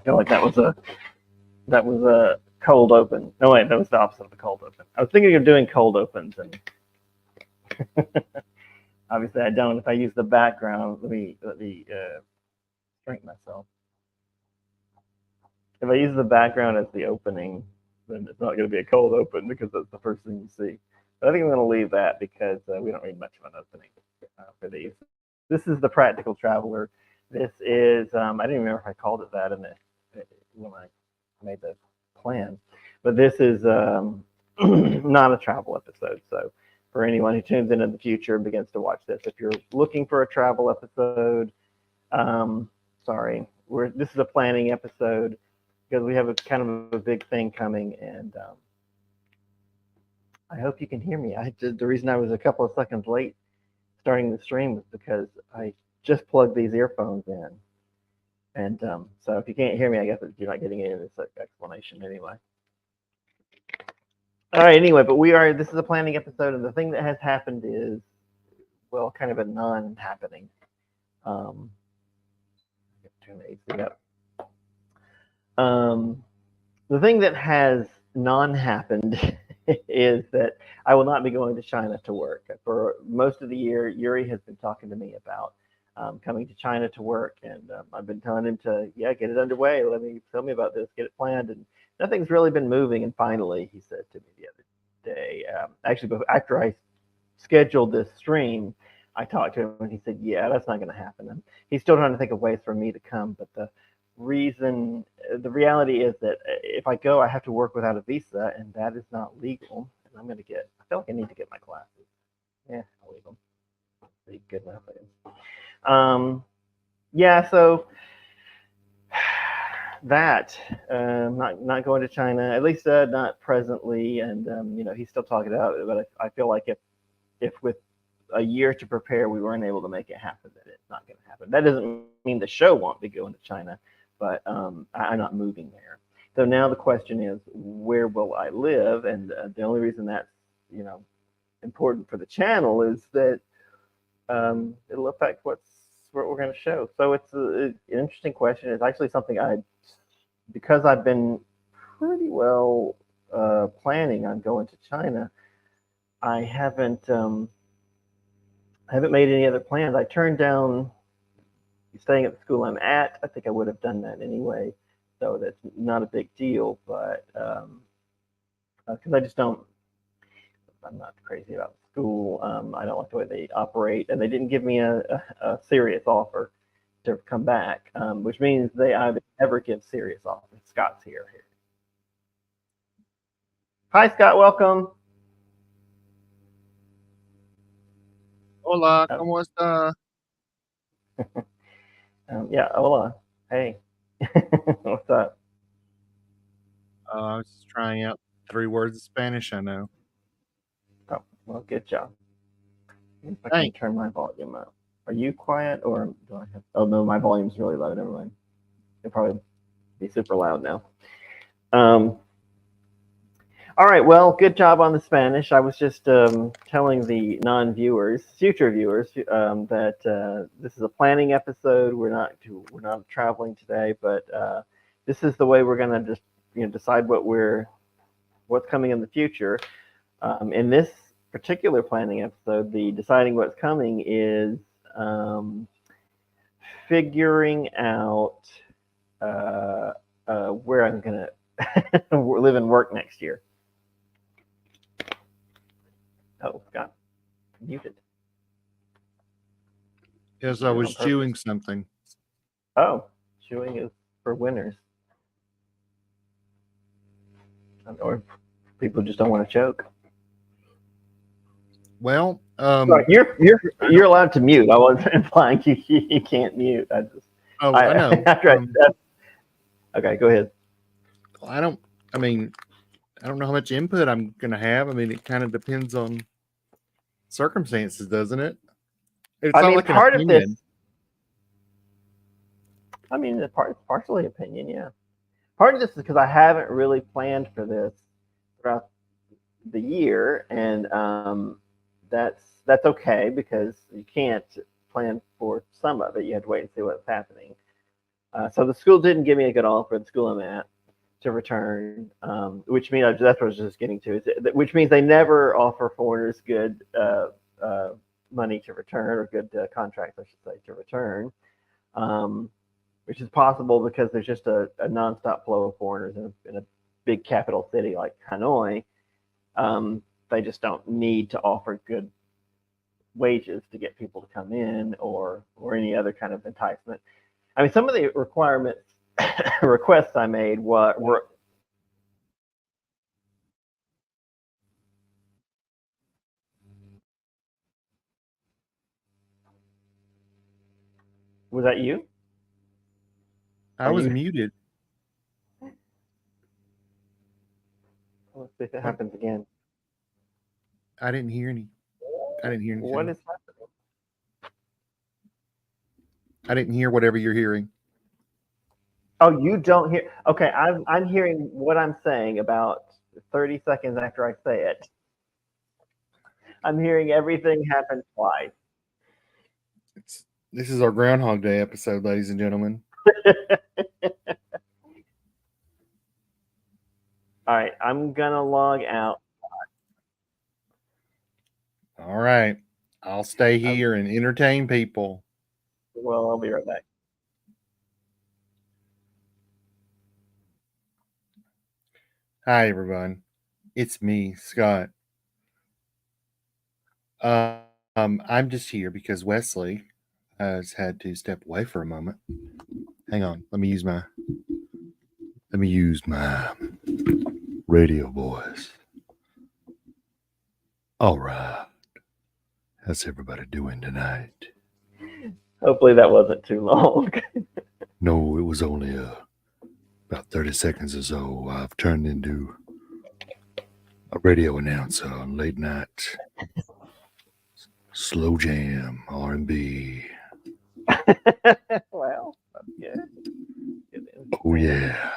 feel like that was a cold open. No wait, that was the opposite of a cold open. I was thinking of doing cold opens, and obviously I don't. If I use the background, let me shrink myself. If I use the background as the opening, then it's not going to be a cold open because that's the first thing you see. But I think I'm going to leave that because we don't need much of an opening for these. This is the Practical Traveler. This is I didn't even remember if I called it that in the when I made the plan, but this is not a travel episode. So for anyone who tunes in the future and begins to watch this, if you're looking for a travel episode, sorry, this is a planning episode because we have a kind of a big thing coming, and I hope you can hear me. The reason I was a couple of seconds late starting the stream was because I just plugged these earphones in, and so if you can't hear me, I guess you're not getting any of this explanation anyway. All right, anyway, but this is a planning episode, and the thing that has happened is, well, kind of a non-happening. Turn the AC up. The thing that has non-happened is that I will not be going to China to work. For most of the year, Yuri has been talking to me about coming to China to work, and I've been telling him to, get it underway. Tell me about this, get it planned, and nothing's really been moving. And finally, he said to me the other day, actually, after I scheduled this stream, I talked to him, and he said, yeah, that's not going to happen. And he's still trying to think of ways for me to come, but the reality is that if I go, I have to work without a visa, and that is not legal. And I feel like I need to get my glasses. Yeah, I'll leave them. Pretty good enough, I guess. So that not going to China, at least not presently, and he's still talking about it. But I feel like if with a year to prepare, we weren't able to make it happen, that it's not going to happen. That doesn't mean the show won't be going to China, but I'm not moving there. So now the question is, where will I live? And the only reason that's important for the channel is that it'll affect what we're going to show. So it's an interesting question. It's actually something because I've been pretty well planning on going to China, I haven't made any other plans. I turned down staying at the school I'm at. I think I would have done that anyway, so that's not a big deal. But because I'm not crazy about the school. I don't like the way they operate, and they didn't give me a serious offer to come back, which means they either never give serious offers. Scott's here. Hi, Scott. Welcome. Hola, ¿cómo está? Yeah, hola. Hey. What's up? I was just trying out 3 words of Spanish I know. Oh, well, good job. If I can turn my volume up. Are you quiet, or do I have? Oh no, my volume's really low. Never mind. It'll probably be super loud now. All right. Well, good job on the Spanish. I was just telling the future viewers, that this is a planning episode. We're not traveling today, but this is the way we're going to just decide what's coming in the future. In this particular planning episode, the deciding what's coming is figuring out where I'm going to live and work next year. Oh, got muted. Because I was chewing something. Oh, chewing is for winners. Or people just don't want to choke. Well, sorry, you're allowed to mute. I wasn't implying you can't mute. I know. Okay, go ahead. Well, I don't know how much input I'm going to have. I mean, it kind of depends on circumstances, doesn't it? It's part of this. It's partially opinion, yeah. Part of this is because I haven't really planned for this throughout the year, and that's okay because you can't plan for some of it. You have to wait and see what's happening. So the school didn't give me a good offer. The school I'm at to return, which means that's what I was just getting to. Which means they never offer foreigners good money to return or good contracts, I should say, to return. Which is possible because there's just a nonstop flow of foreigners in a big capital city like Hanoi. They just don't need to offer good wages to get people to come in or any other kind of enticement. I mean, some of the requirements requests I made were was that you? I Are was you? muted. Let's see if it happens again. I didn't hear any. I didn't hear What anything. is happening? I didn't hear whatever you're hearing. Oh, you don't hear? Okay, I'm hearing what I'm saying about 30 seconds after I say it. I'm hearing everything happen twice. This is our Groundhog Day episode, ladies and gentlemen. All right, I'm gonna log out. All right. I'll stay here and entertain people. Well, I'll be right back. Hi, everyone. It's me, Scott. I'm just here because Wesley has had to step away for a moment. Hang on. Let me use my radio voice. All right. How's everybody doing tonight? Hopefully that wasn't too long. No, it was only about 30 seconds or so. I've turned into a radio announcer on late night slow jam R&B. Well, that's good. Oh yeah.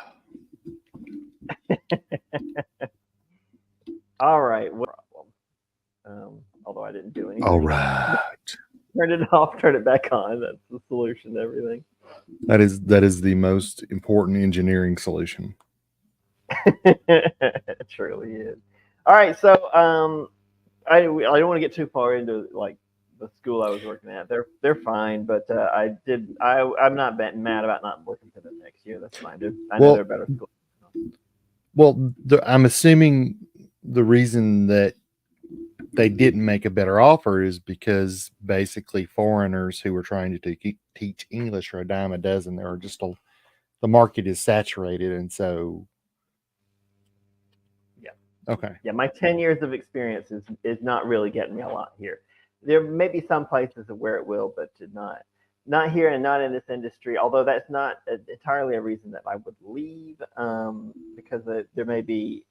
All right. What problem? Although I didn't do anything. All right. Turn it off. Turn it back on. That's the solution to everything. That is the most important engineering solution. It truly is. All right. So I don't want to get too far into like the school I was working at. They're fine, but I'm not mad about not working for them next year. That's fine. I know they're better school. Well, I'm assuming the reason that they didn't make a better offer is because basically foreigners who were trying to teach English are a dime a dozen. There are just the market is saturated, and so yeah. Okay. Yeah, my 10 years of experience is not really getting me a lot here. There may be some places where it will, but not here and not in this industry. Although that's not entirely a reason that I would leave, because there may be,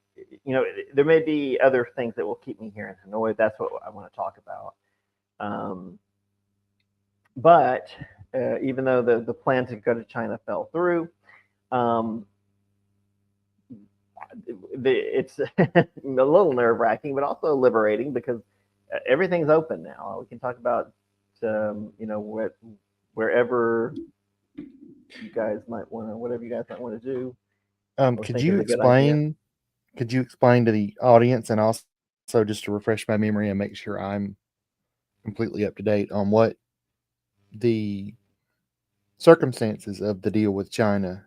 there may be other things that will keep me here in Hanoi. That's what I want to talk about. But even though the plan to go to China fell through, it's a little nerve wracking, but also liberating because everything's open now. We can talk about, wherever you guys might want to, whatever you guys might want to do. Could you explain to the audience and also just to refresh my memory and make sure I'm completely up to date on what the circumstances of the deal with China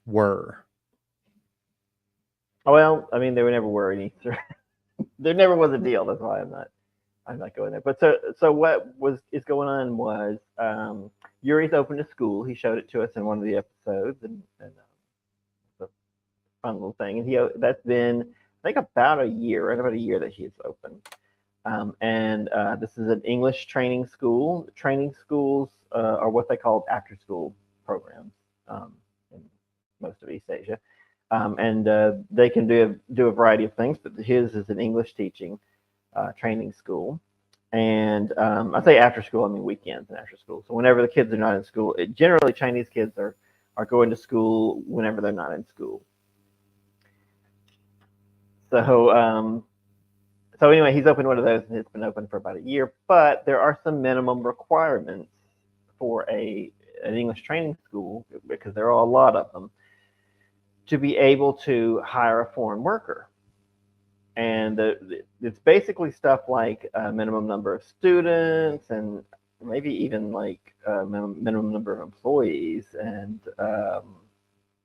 were? Well, I mean, there never were any. There never was a deal. That's why I'm not going there. But so what is going on was Yuri's opened a school. He showed it to us in one of the episodes, and it's a fun little thing. And that's been I think about a year, right about a year that he's open. And this is an English training school. Training schools are what they call after school programs in most of East Asia. And they can do a variety of things, but his is an English teaching training school. And I say after school, I mean weekends and after school. So whenever the kids are not in school, generally Chinese kids are going to school whenever they're not in school. So anyway, he's opened one of those, and it's been open for about a year. But there are some minimum requirements for a an English training school, because there are a lot of them, to be able to hire a foreign worker. And it's basically stuff like a minimum number of students and maybe even like a minimum number of employees, and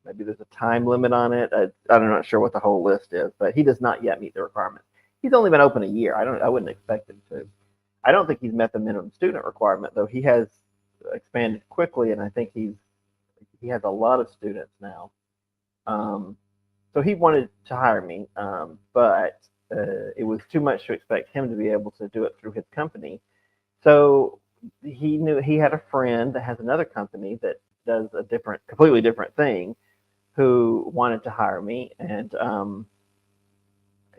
maybe there's a time limit on it. I'm not sure what the whole list is, but he does not yet meet the requirement. He's only been open a year. I wouldn't expect him to. I don't think he's met the minimum student requirement, though. He has expanded quickly, and I think he has a lot of students now. So he wanted to hire me, but it was too much to expect him to be able to do it through his company. So he knew he had a friend that has another company that does a completely different thing, who wanted to hire me, and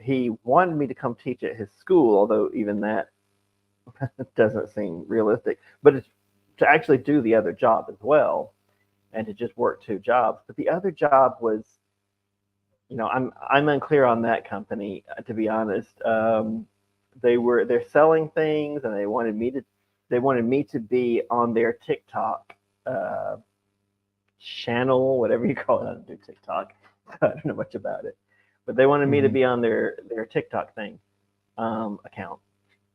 he wanted me to come teach at his school, although even that doesn't seem realistic. But it's to actually do the other job as well, and to just work 2 jobs. But the other job was, I'm unclear on that company, to be honest. They're selling things, and they wanted me to be on their TikTok channel, whatever you call it. I don't do TikTok. I don't know much about it, but they wanted me to be on their TikTok thing account,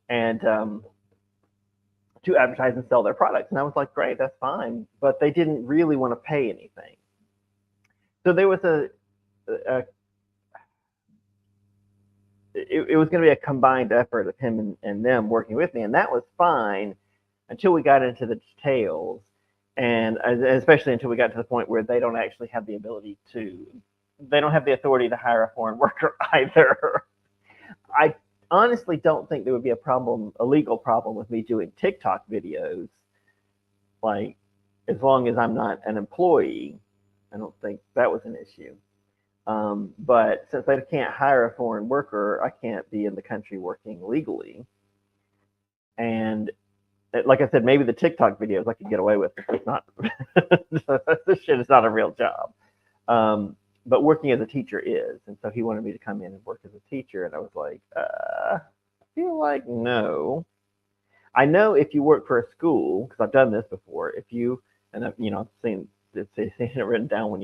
and to advertise and sell their products. And I was like, great, that's fine, but they didn't really want to pay anything. So there was it was going to be a combined effort of him and them working with me, and that was fine until we got into the details, and especially until we got to the point where they don't actually have the authority to hire a foreign worker either. I honestly don't think there would be a legal problem with me doing TikTok videos, like, as long as I'm not an employee. I don't think that was an issue. But since I can't hire a foreign worker, I can't be in the country working legally. And like I said, maybe the TikTok videos I could get away with. It's not this shit is not a real job. But working as a teacher is, and so he wanted me to come in and work as a teacher, and I was like, I feel like no. I know if you work for a school, because I've done this before. I've seen it written down when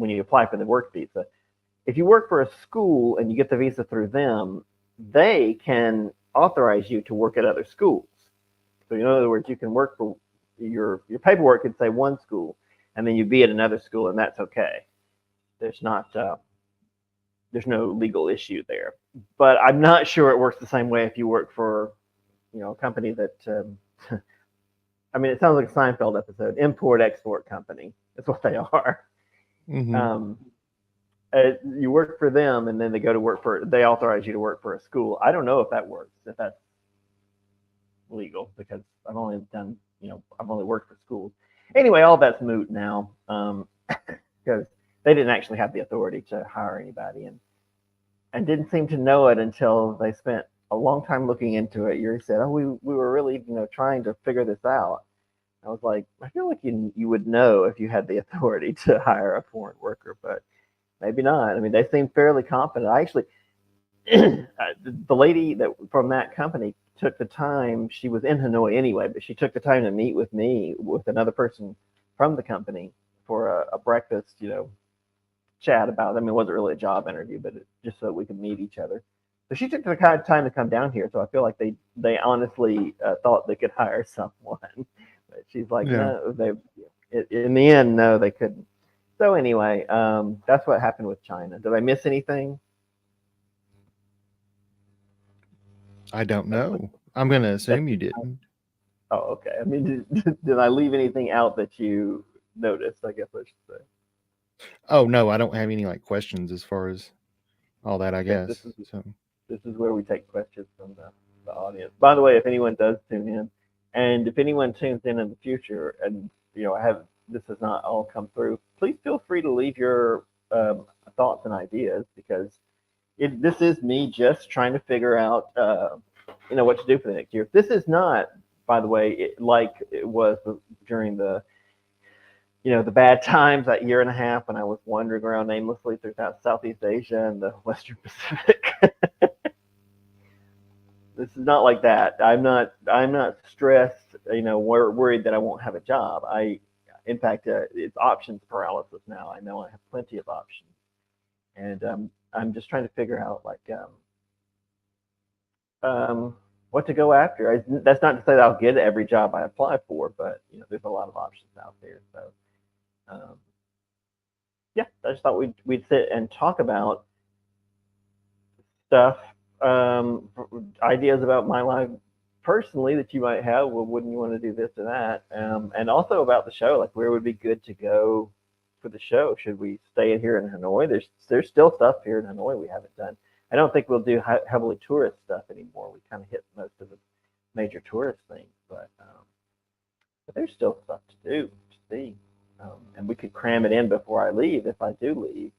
you apply for the work visa. If you work for a school and you get the visa through them, they can authorize you to work at other schools. So in other words, you can work for your paperwork could say one school, and then you'd be at another school, and that's okay. There's no legal issue there. But I'm not sure it works the same way if you work for, a company that, I mean, it sounds like a Seinfeld episode, import-export company. That's what they are. Mm-hmm. You work for them, and then they they authorize you to work for a school. I don't know if that works, if that's legal, because I've only worked for schools. Anyway, all that's moot now, because they didn't actually have the authority to hire anybody, and didn't seem to know it until they spent a long time looking into it. Yuri said, we were really, trying to figure this out. I was like, I feel like you would know if you had the authority to hire a foreign worker, but maybe not. I mean, they seemed fairly confident. I actually, the lady from that company took the time. She was in Hanoi anyway, but she took the time to meet with me, with another person from the company, for a breakfast, chat about. I mean, it wasn't really a job interview, but just so we could meet each other. So she took the kind of time to come down here. So I feel like they honestly thought they could hire someone. But she's like, no, in the end, no, they couldn't. So anyway, that's what happened with China. Did I miss anything? I don't know. I'm going to assume you didn't. Oh, okay. I mean, did I leave anything out that you noticed? I guess I should say. Oh no, I don't have any questions as far as all that. I guess this is where we take questions from the audience. By the way, if anyone does tune in, and if anyone tunes in the future, and this has not all come through, please feel free to leave your thoughts and ideas, because this is me just trying to figure out what to do for the next year. This is not, by the way, like it was during the the bad times, that year and a half when I was wandering around aimlessly throughout Southeast Asia and the Western Pacific. This is not like that. I'm not stressed worried that I won't have a job. In fact, it's options paralysis now. I know I have plenty of options, and I'm just trying to figure out what to go after. That's not to say that I'll get every job I apply for, but there's a lot of options out there. So, yeah, I just thought we'd sit and talk about stuff, ideas about my life personally that you might have. Well, wouldn't you want to do this or that? And also about the show, like where would be good to go for the show? Should we stay in here in Hanoi? There's still stuff here in Hanoi we haven't done. I don't think we'll do heavily tourist stuff anymore. We kind of hit most of the major tourist things, but there's still stuff to do, to see. And we could cram it in before I leave if I do leave.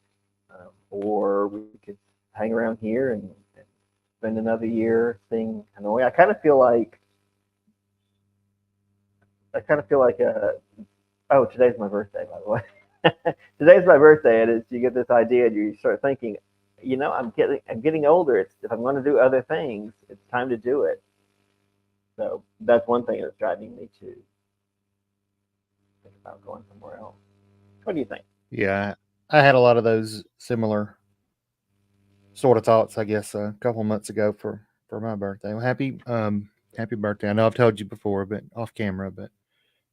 Or we could hang around here and spend another year seeing Hanoi. I kind of feel like oh, today's my birthday, by the way. Today's my birthday, and you get this idea and you start thinking, I'm getting older. If I'm going to do other things, it's time to do it. So that's one thing that's driving me to think about going somewhere else. What do you think? Yeah, I had a lot of those similar sort of thoughts, I guess, a couple months ago for my birthday. Well, happy birthday! I know I've told you before, but off camera. But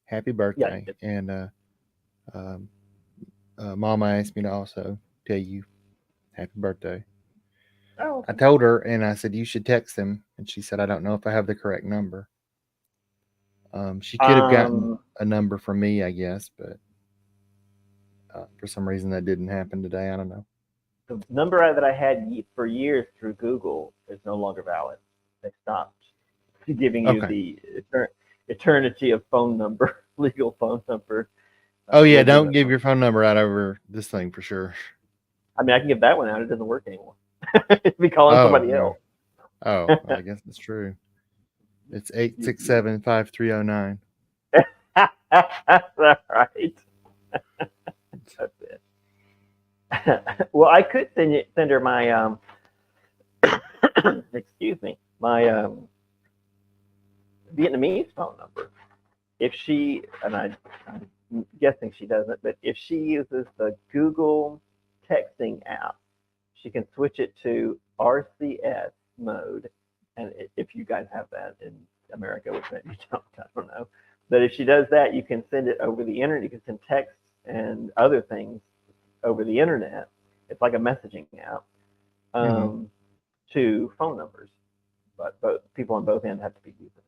happy birthday! Yeah. And Mama asked me to also tell you happy birthday. Oh, okay. I told her, and I said you should text him, and she said I don't know if I have the correct number. She could have gotten a number from me, I guess, but for some reason that didn't happen today. I don't know. The number that I had for years through Google is no longer valid. They stopped giving you the eternity of phone number, legal phone number. Oh yeah, don't give your phone number out over this thing for sure. I mean, I can give that one out. It doesn't work anymore. Be calling somebody else. Oh, well, I guess that's true. It's 867-5309. That's right. That's it. Well, I could send her my excuse me, my Vietnamese phone number. If she, and I'm guessing she doesn't, but if she uses the Google texting app, she can switch it to RCS mode. And if you guys have that in America, which maybe you don't, I don't know. But if she does that, you can send it over the internet. You can send texts and other things over the internet. It's like a messaging app to phone numbers. But both people on both ends have to be using it.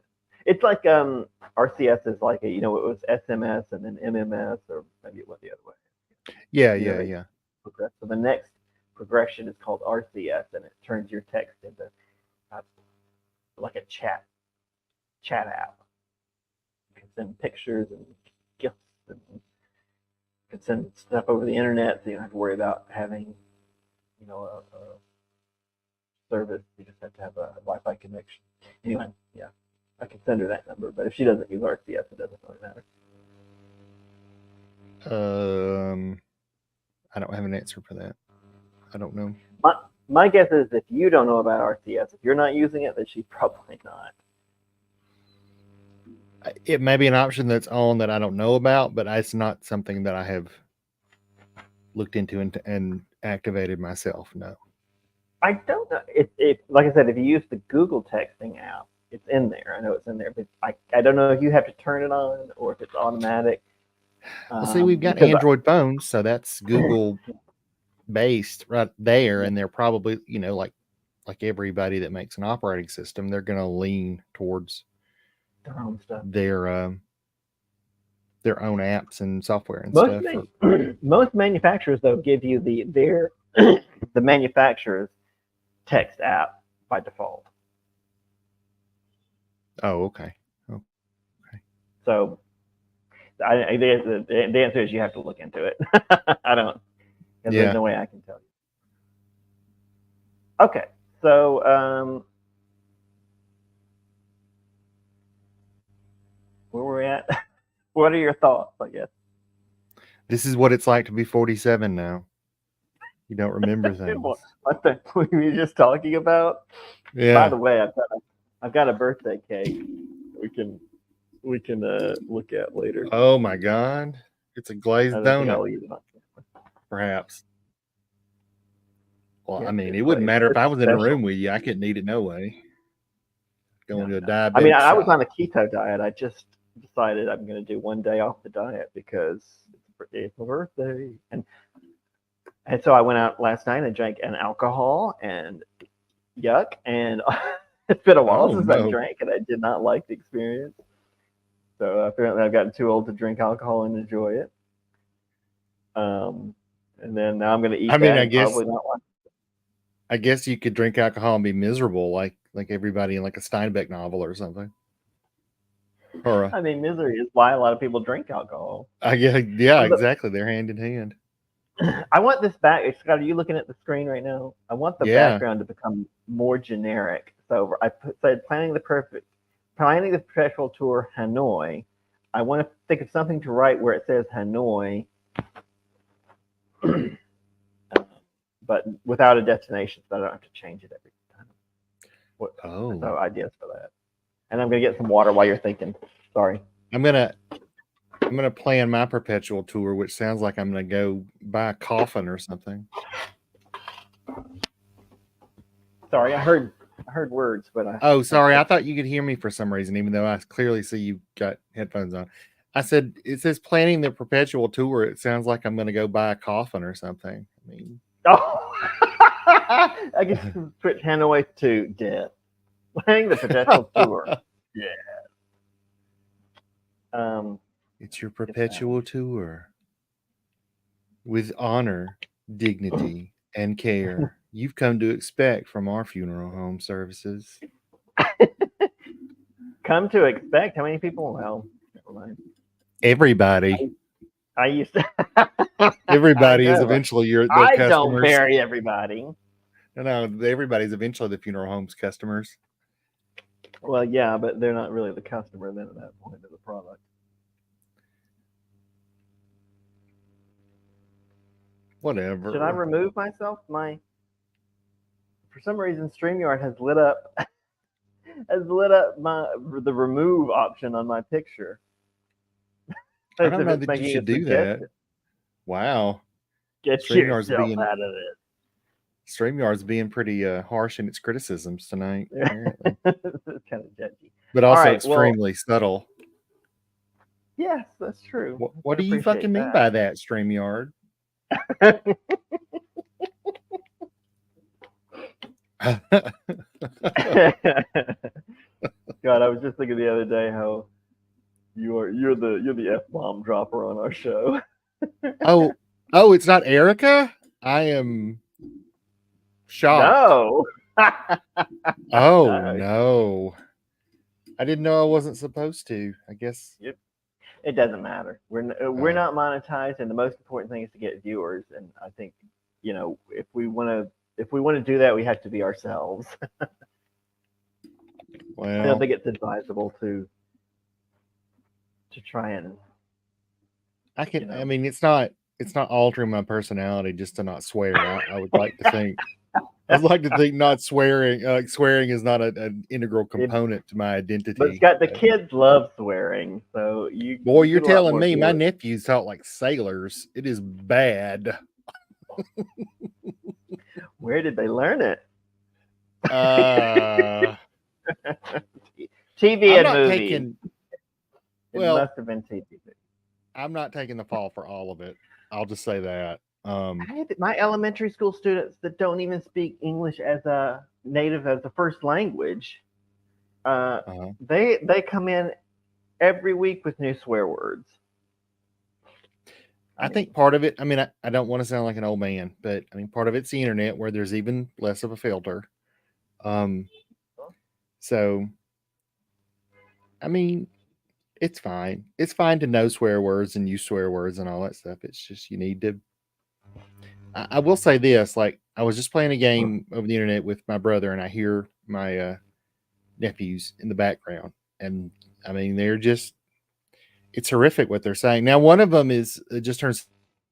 It's like RCS is like it was SMS and then MMS, or maybe it went the other way. Yeah. So the next progression is called RCS, and it turns your text into like a chat app. You can send pictures and gifts, and you can send stuff over the internet, so you don't have to worry about having a service. You just have to have a Wi-Fi connection. Anyway, yeah, I can send her that number, but if she doesn't use RCS, it doesn't really matter. I don't have an answer for that. I don't know. My guess is if you don't know about RCS, if you're not using it, then she's probably not. It may be an option that's on that I don't know about, but it's not something that I have looked into and activated myself. No. I don't know. If like I said, if you use the Google texting app, it's in there. I know it's in there, but I don't know if you have to turn it on or if it's automatic. Well, see, we've got Android phones, so that's Google based right there, and they're probably like everybody that makes an operating system, they're going to lean towards their own stuff, their own apps and software and stuff. Most manufacturers though give you the manufacturer's text app by default. Oh, okay. So the answer is you have to look into it. I don't. There's no way I can tell you. Okay, so where were we at? What are your thoughts? I guess this is what it's like to be 47 now. You don't remember things. What were you just talking about? Yeah. By the way, I've got a birthday cake. We can we can look at later. Oh my God. It's a glazed I don't think donut, I'll eat it on camera. perhaps. Well, Yeah, I mean, it's it wouldn't glazed. matter if It's I was in a special. room with you. I couldn't eat it no way. Going to a I mean, diabetic I was shop. on a keto diet. I just decided I'm going to do one day off the diet because it's my birthday, and so I went out last night and drank an alcohol and yuck, and it's been a while Oh since I no. drank, and I did not like the experience. So apparently, I've gotten too old to drink alcohol and enjoy it. And then now I'm going to eat I mean, that I and guess probably not like. I guess you could drink alcohol and be miserable, like everybody in like a Steinbeck novel or something. Or I mean, misery is why a lot of people drink alcohol. I guess, yeah, exactly. They're hand in hand. I want this back. Scott, are you looking at the screen right now? I want the Yeah. background to become more generic. So I said planning the perpetual tour Hanoi. I want to think of something to write where it says Hanoi, but without a destination, so I don't have to change it every time. Oh. So ideas for that. And I'm gonna get some water while you're thinking. Sorry. I'm gonna plan my perpetual tour, which sounds like I'm gonna go buy a coffin or something. Sorry, I heard words, but sorry. I thought you could hear me for some reason, even though I clearly see you got headphones on. I said it says planning the perpetual tour. It sounds like I'm gonna go buy a coffin or something. I mean, I guess you can switch Hanoi to death. Planning the perpetual tour. Yeah. It's your perpetual tour with honor, dignity, and care you've come to expect from our funeral home services. Come to expect how many people? Well, never mind. Everybody. I used to. Everybody is eventually the I customers. don't bury everybody. No, everybody's eventually the funeral home's customers. Well, yeah, but they're not really the customer then at that point of the product. Whatever. Should I remove myself? For some reason, StreamYard has lit up the remove option on my picture. I don't know that you should do that. Wow. Get yourself out of it. StreamYard's being pretty harsh in its criticisms tonight. Apparently. It's kind of judgy. But also extremely subtle. Yes, that's true. What do you fucking mean by that, StreamYard? God, I was just thinking the other day how you're the F-bomb dropper on our show. Oh, it's not Erica? I am shocked. No. No. I didn't know I wasn't supposed to. I guess it doesn't matter. We're not monetized, and the most important thing is to get viewers. And I think, if we want to do that, we have to be ourselves. Well, I don't think it's advisable to try and. I mean, it's not altering my personality just to not swear. I would like to think. I'd like to think not swearing. Swearing is not an integral component to my identity. But Scott, the kids love swearing, so you're telling me my nephews talk like sailors. It is bad. Where did they learn it? TV and movies. It must have been TV. I'm not taking the fall for all of it. I'll just say that. My elementary school students that don't even speak English as a native as a first language, they come in every week with new swear words. I think part of it, I mean, I don't want to sound like an old man, but I mean, part of it's the internet where there's even less of a filter. So, I mean, it's fine. It's fine to know swear words and use swear words and all that stuff. It's just you need to. I will say this: like I was just playing a game over the internet with my brother, and I hear my nephews in the background, and I mean it's horrific what they're saying. Now, one of them just turned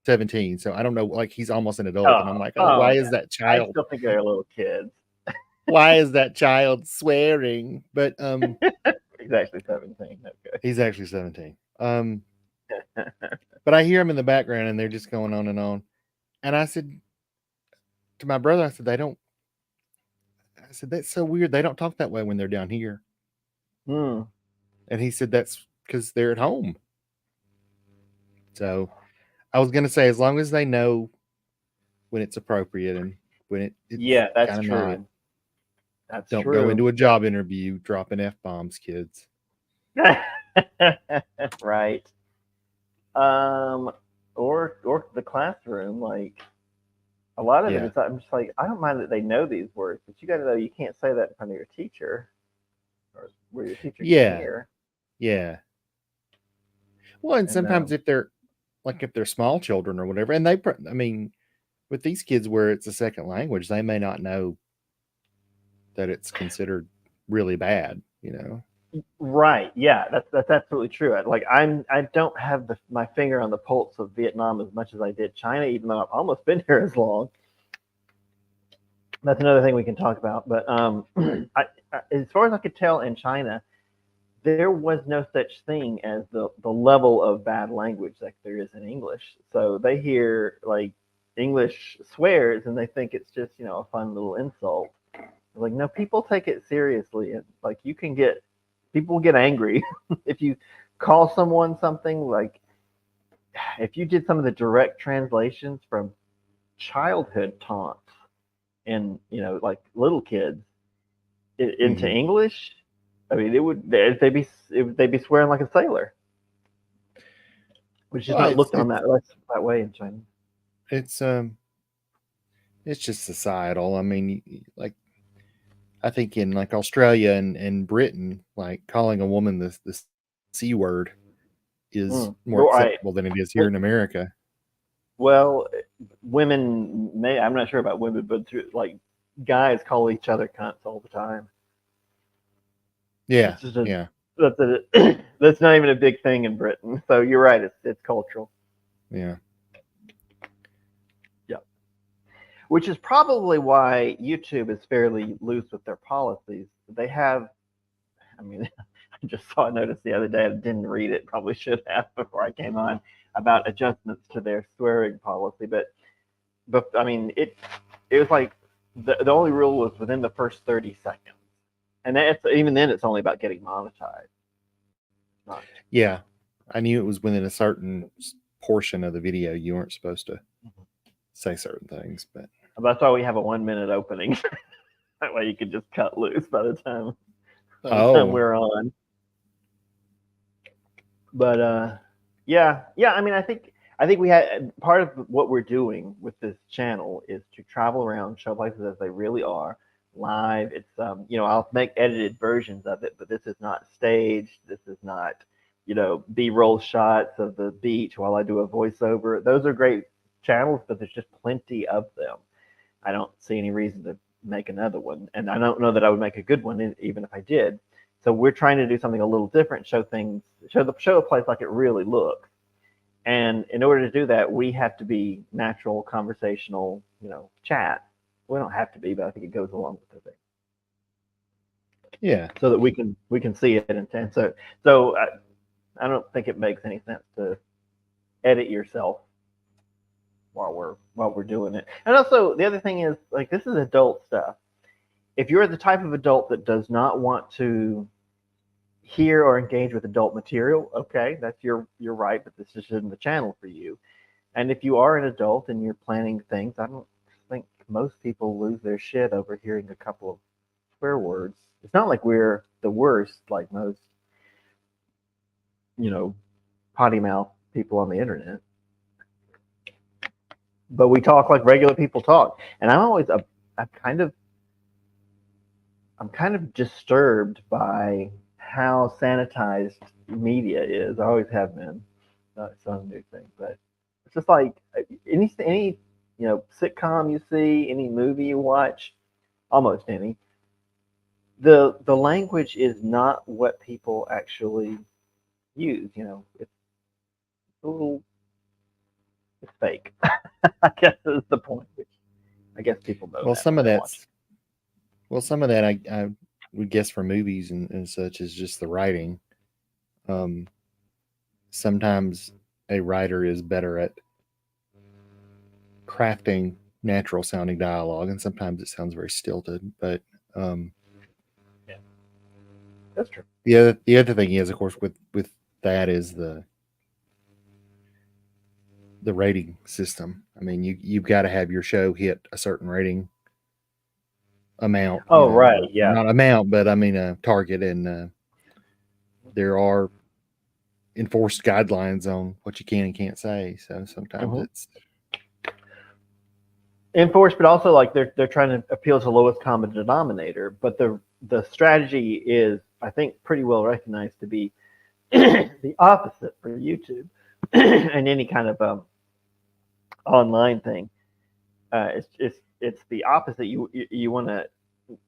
17, so I don't know. Like he's almost an adult, and I'm like, why is that child? I still think they're little kids. Why is that child swearing? But exactly 17. Okay. He's actually 17. But I hear him in the background, and they're just going on and on. And I said to my brother, I said, they don't. I said, that's so weird. They don't talk that way when they're down here. Hmm. And he said that's because they're at home. So I was going to say, as long as they know when it's appropriate and when it's Yeah, that's kind of true. not. That's Don't true. go into a job interview dropping F-bombs, kids. Right. Or the classroom, like a lot of it is. I'm just like, I don't mind that they know these words, but you got to know you can't say that in front of your teacher, or where your teacher can hear. Yeah. Well, and sometimes if they're small children or whatever, and I mean, with these kids where it's a second language, they may not know that it's considered really bad, you know. Right. Yeah, that's absolutely true. I don't have my finger on the pulse of Vietnam as much as I did China, even though I've almost been here as long. That's another thing we can talk about. But as far as I could tell in China, there was no such thing as the level of bad language like there is in English. So they hear like English swears and they think it's just, a fun little insult. Like, no, people take it seriously, and like people get angry if you call someone something. Like, if you did some of the direct translations from childhood taunts and like little kids into English, I mean, they'd be swearing like a sailor, which is not looked on that way in China. It's just societal. I mean, like, I think in like Australia and Britain, like calling a woman the C word is more acceptable than it is here in America. Well, women I'm not sure about women, but like guys call each other cunts all the time. Yeah. That's not even a big thing in Britain. So you're right. It's cultural. Yeah. Yeah. Which is probably why YouTube is fairly loose with their policies. They have, I mean, I just saw a notice the other day. I didn't read it. Probably should have before I came on, about adjustments to their swearing policy. But I mean, it was like the only rule was within the first 30 seconds. And even then, it's only about getting monetized. Yeah, I knew it was within a certain portion of the video you weren't supposed to say certain things, but that's why we have a 1 minute opening. That way you can just cut loose by the time we're on. But yeah. I mean, I think we had part of what we're doing with this channel is to travel around, show places as they really are. Live. It's I'll make edited versions of it, but this is not staged. This is not B-roll shots of the beach while I do a voiceover. Those are great channels, but there's just plenty of them. I don't see any reason to make another one, and I don't know that I would make a good one even if I did. So we're trying to do something a little different, show a place like it really looks. And in order to do that, we have to be natural, conversational, chat. We don't have to be, but I think it goes along with the thing. Yeah. So that we can see it and so I don't think it makes any sense to edit yourself while we're doing it. And also the other thing is, like, this is adult stuff. If you're the type of adult that does not want to hear or engage with adult material, okay, that's your right, but this isn't the channel for you. And if you are an adult and you're planning things, I don't think most people lose their shit over hearing a couple of swear words. It's not like we're the worst, like most, potty mouth people on the internet. But we talk like regular people talk, and I'm kind of disturbed by how sanitized media is. I always have been. It's not a new thing, but it's just like any sitcom you see, any movie you watch, almost any. The language is not what people actually use. It's a little, it's fake. I guess is the point. Which I guess people know. Well, some of that I would guess for movies and such is just the writing. Sometimes a writer is better at crafting natural sounding dialogue, and sometimes it sounds very stilted. But yeah, that's true. The other thing is, of course, with that is the rating system. I mean, you've got to have your show hit a certain rating amount. Oh, right, yeah. Not amount, but I mean a target, and there are enforced guidelines on what you can and can't say. So sometimes it's enforced, but also like they're trying to appeal to the lowest common denominator. But the strategy is, I think, pretty well recognized to be the opposite for YouTube and any kind of online thing. It's the opposite. You want to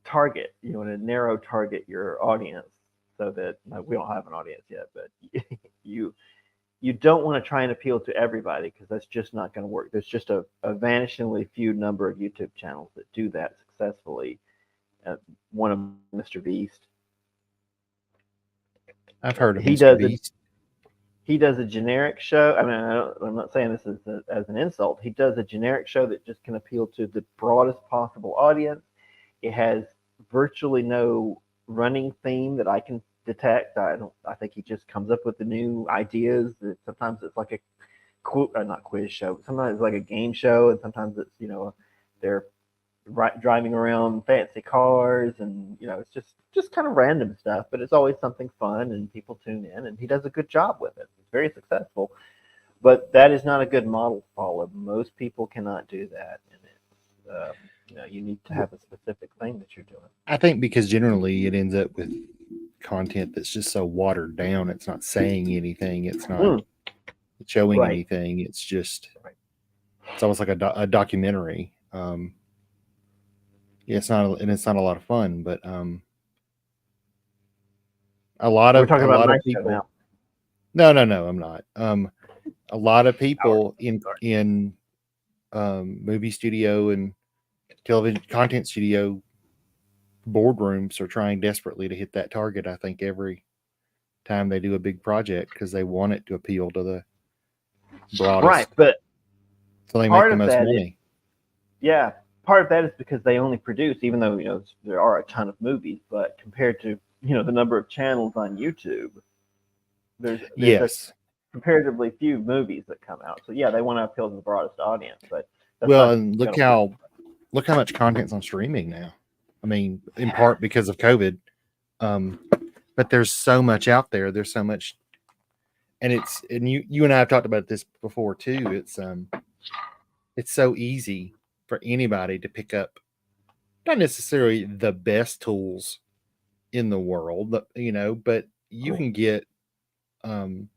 target. You want to narrow target your audience so that we don't have an audience yet, but you don't want to try and appeal to everybody because that's just not going to work. There's just a vanishingly few number of YouTube channels that do that successfully. One of Mr. Beast. I've heard of Mr. Beast. He does a generic show. I mean, I'm not saying this as an insult. He does a generic show that just can appeal to the broadest possible audience. It has virtually no running theme that I can detect. I think he just comes up with the new ideas. Sometimes it's like not quiz show. Sometimes it's like a game show, and sometimes it's they're driving around fancy cars, and it's just kind of random stuff. But it's always something fun, and people tune in, and he does a good job with it. He's very successful, but that is not a good model to follow. Most people cannot do that, and it's you need to have a specific thing that you're doing. I think because generally it ends up with content that's just so watered down. It's not saying anything. It's not showing anything. It's just it's almost like a documentary. Yeah, it's not a lot of fun, but a lot of people. No, I'm not. A lot of people in movie studio and television content studio boardrooms are trying desperately to hit that target. I think every time they do a big project because they want it to appeal to the broadest. Right, but so they make the most money. Part of that is because they only produce, even though there are a ton of movies, but compared to the number of channels on YouTube, there's comparatively few movies that come out. So they want to appeal to the broadest audience. But and look how much content's on streaming now. I mean, in part because of COVID, but there's so much out there. There's so much, and you and I have talked about this before too. It's so easy for anybody to pick up, not necessarily the best tools in the world, but you can get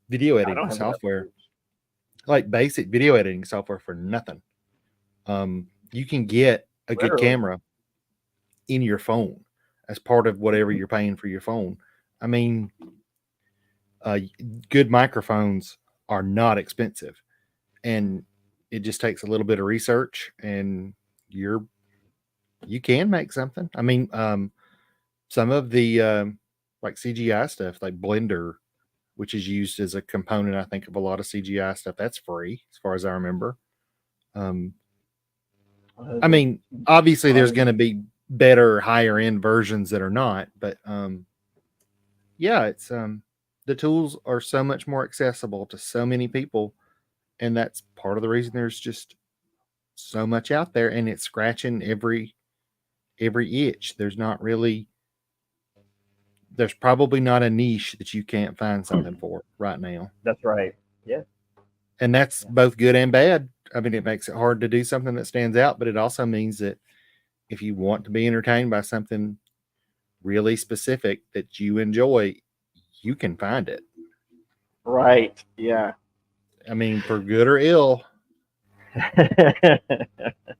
video editing software, like basic video editing software for nothing. You can get a good camera in your phone as part of whatever you're paying for your phone. I mean, good microphones are not expensive, and it just takes a little bit of research, and you can make something. I mean, some of the like CGI stuff, like Blender, which is used as a component, I think, of a lot of CGI stuff, that's free as far as I remember. I mean, obviously there's going to be better, higher end versions that are not, but it's the tools are so much more accessible to so many people, and that's part of the reason there's just so much out there, and it's scratching every itch. There's probably not a niche that you can't find something for right now. That's right. Yeah. And that's both good and bad. I mean, it makes it hard to do something that stands out, but it also means that if you want to be entertained by something really specific that you enjoy, you can find it. Right. Yeah. I mean, for good or ill.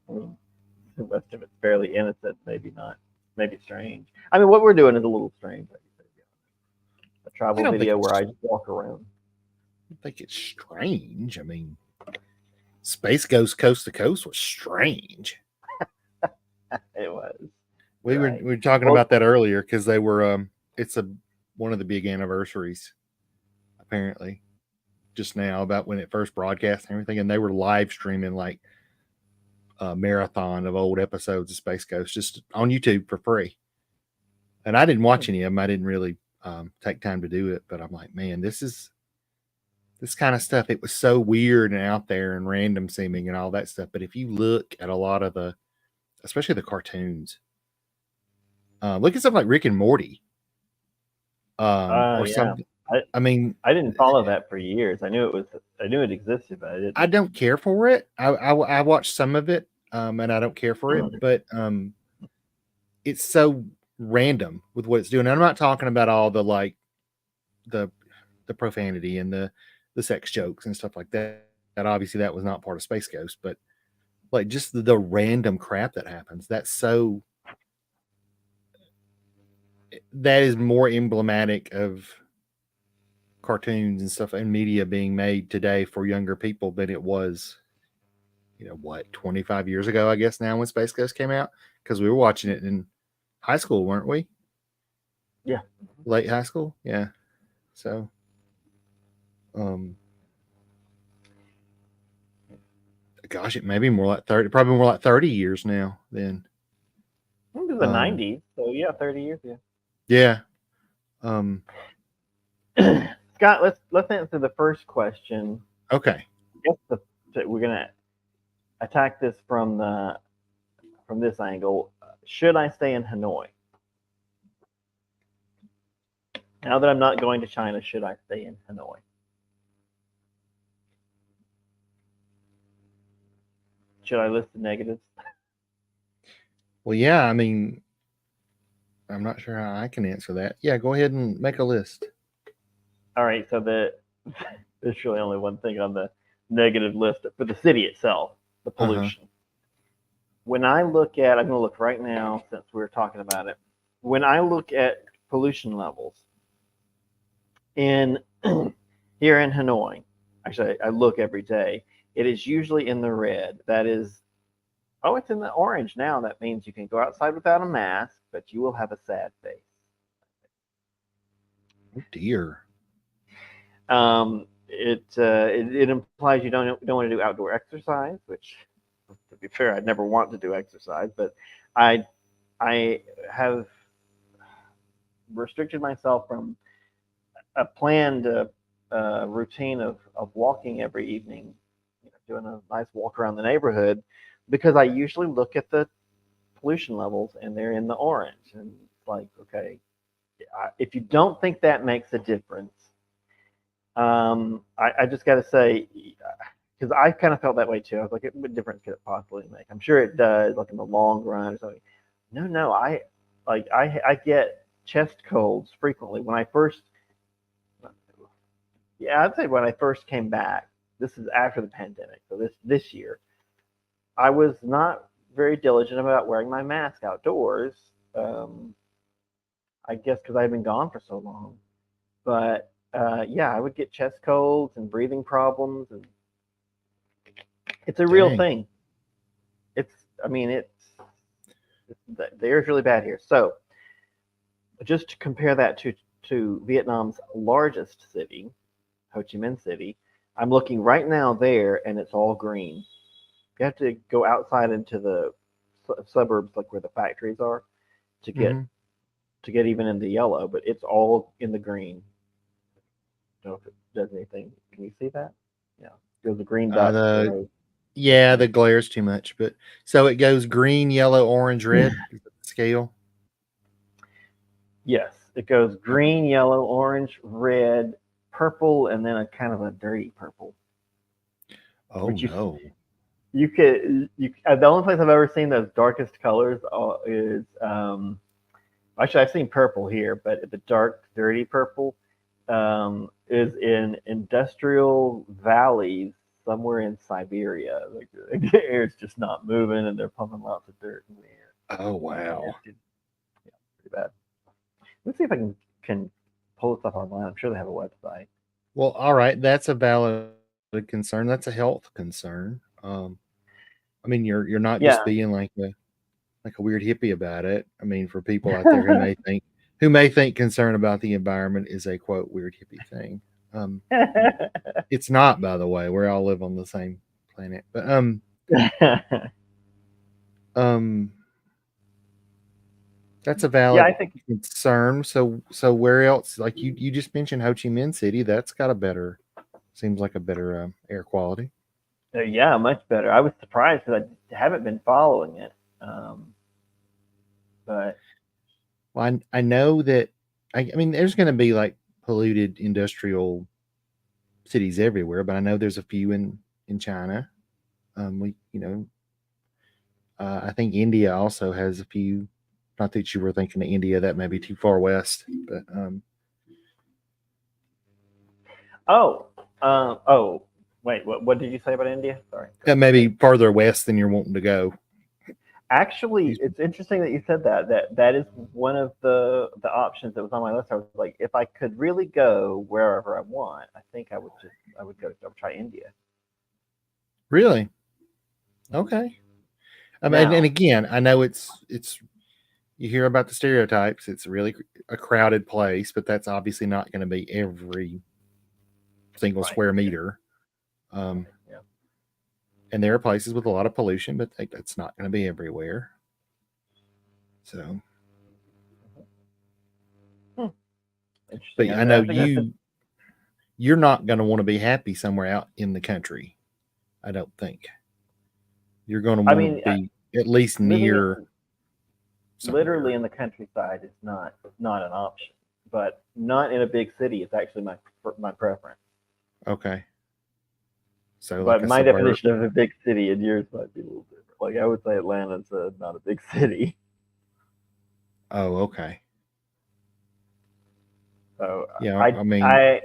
Most of it's fairly innocent, maybe not, maybe strange. I mean, what we're doing is a little strange. A travel video where I just walk around. I don't think it's strange. I mean, Space Ghost Coast to Coast was strange. It was. We were talking about that earlier because they were. It's one of the big anniversaries apparently, just now about when it first broadcast and everything, and they were live streaming like a marathon of old episodes of Space Ghost just on YouTube for free. And I didn't watch any of them. I didn't really take time to do it, but I'm like, man, this kind of stuff. It was so weird and out there and random seeming and all that stuff. But if you look at a lot of especially the cartoons, look at something like Rick and Morty, or Yeah. something. I mean, I didn't follow that for years. I knew it existed, but I didn't. I don't care for it. I watched some of it, and I don't care for it. But it's so random with what it's doing. And I'm not talking about all the like the profanity and the sex jokes and stuff like that. That obviously that was not part of Space Ghost, but like just the random crap that happens. That is more emblematic of cartoons and stuff and media being made today for younger people than it was, 25 years ago, I guess now when Space Ghost came out, because we were watching it in high school, weren't we? Yeah. Late high school. Yeah. So, gosh, it may be more like 30, probably more like 30 years now then. It was the 90s. So yeah, 30 years. Yeah. Scott, let's answer the first question. Okay. I guess we're gonna attack this from this angle. Should I stay in Hanoi? Now that I'm not going to China, should I stay in Hanoi? Should I list the negatives? Well, yeah. I mean, I'm not sure how I can answer that. Yeah, go ahead and make a list. All right, so there's really only one thing on the negative list for the city itself, the pollution. When I look at, I'm going to look right now since we're talking about it. When I look at pollution levels here in Hanoi, actually I look every day, it is usually in the red. That is, it's in the orange now. That means you can go outside without a mask, but you will have a sad face. Oh dear. It implies you don't want to do outdoor exercise, which, to be fair, I'd never want to do exercise, but I have restricted myself from a planned routine of walking every evening, doing a nice walk around the neighborhood, because I usually look at the pollution levels and they're in the orange, and it's like, okay, if you don't think that makes a difference, I just got to say, because I kind of felt that way too. I was like, what difference could it possibly make? I'm sure it does, like in the long run or something. No, I get chest colds frequently. I'd say when I first came back. This is after the pandemic, so this year, I was not very diligent about wearing my mask outdoors. I guess because I've been gone for so long, but. I would get chest colds and breathing problems, and it's a real thing. The air is really bad here. So, just to compare that to Vietnam's largest city, Ho Chi Minh City, I'm looking right now there, and it's all green. You have to go outside into the suburbs, like where the factories are, to get even in the yellow, but it's all in the green. Know if it does anything. Can you see that? Yeah, there's a green dot. The glare's too much, but so it goes green, yellow, orange, red scale. Yes, it goes green, yellow, orange, red, purple, and then a kind of a dirty purple. Oh no! The only place I've ever seen those darkest colors is actually I've seen purple here, but the dark, dirty purple. Is in industrial valleys somewhere in Siberia. Like the air is just not moving, and they're pumping lots of dirt in the air. Oh wow! Pretty bad. Let's see if I can pull this up online. I'm sure they have a website. Well, all right, that's a valid concern. That's a health concern. I mean, you're not just being like a weird hippie about it. I mean, for people out there who may think concern about the environment is a quote weird hippie thing. It's not, by the way. We all live on the same planet. But um, that's a Yeah, I valid think. concern. So where else? Like you just mentioned Ho Chi Minh City. That's got a better, seems like a better air quality. Yeah, much better. I was surprised because I haven't been following it. But Well, I know that. I mean, there's going to be like polluted industrial cities everywhere, but I know there's a few in China. I think India also has a few. Not that you were thinking of India, that may be too far west, but oh, oh, wait, what did you say about India? Sorry. that may be farther west than you're wanting to go. Actually, it's interesting that you said that. That is one of the options that was on my list. I was like, if I could really go wherever I want, I think I would try India. Really? Okay. I mean, and Now, again, I know it's you hear about the stereotypes. It's really a crowded place, but that's obviously not going to be every single right, square meter. Um, yeah. and there are places with a lot of pollution, but that's not going to be everywhere. So, Hmm. Interesting. but I know I think that's you're not going to want to be happy somewhere out in the country. I don't think you're going to I want to mean, be at least living near literally somewhere. in the countryside is not an option, but not in a big city. It's actually my preference. Okay. So like But a my suburb. definition of a big city and yours might be a little different. Like I would say Atlanta's not a big city. Oh, okay. So Yeah, I I mean, I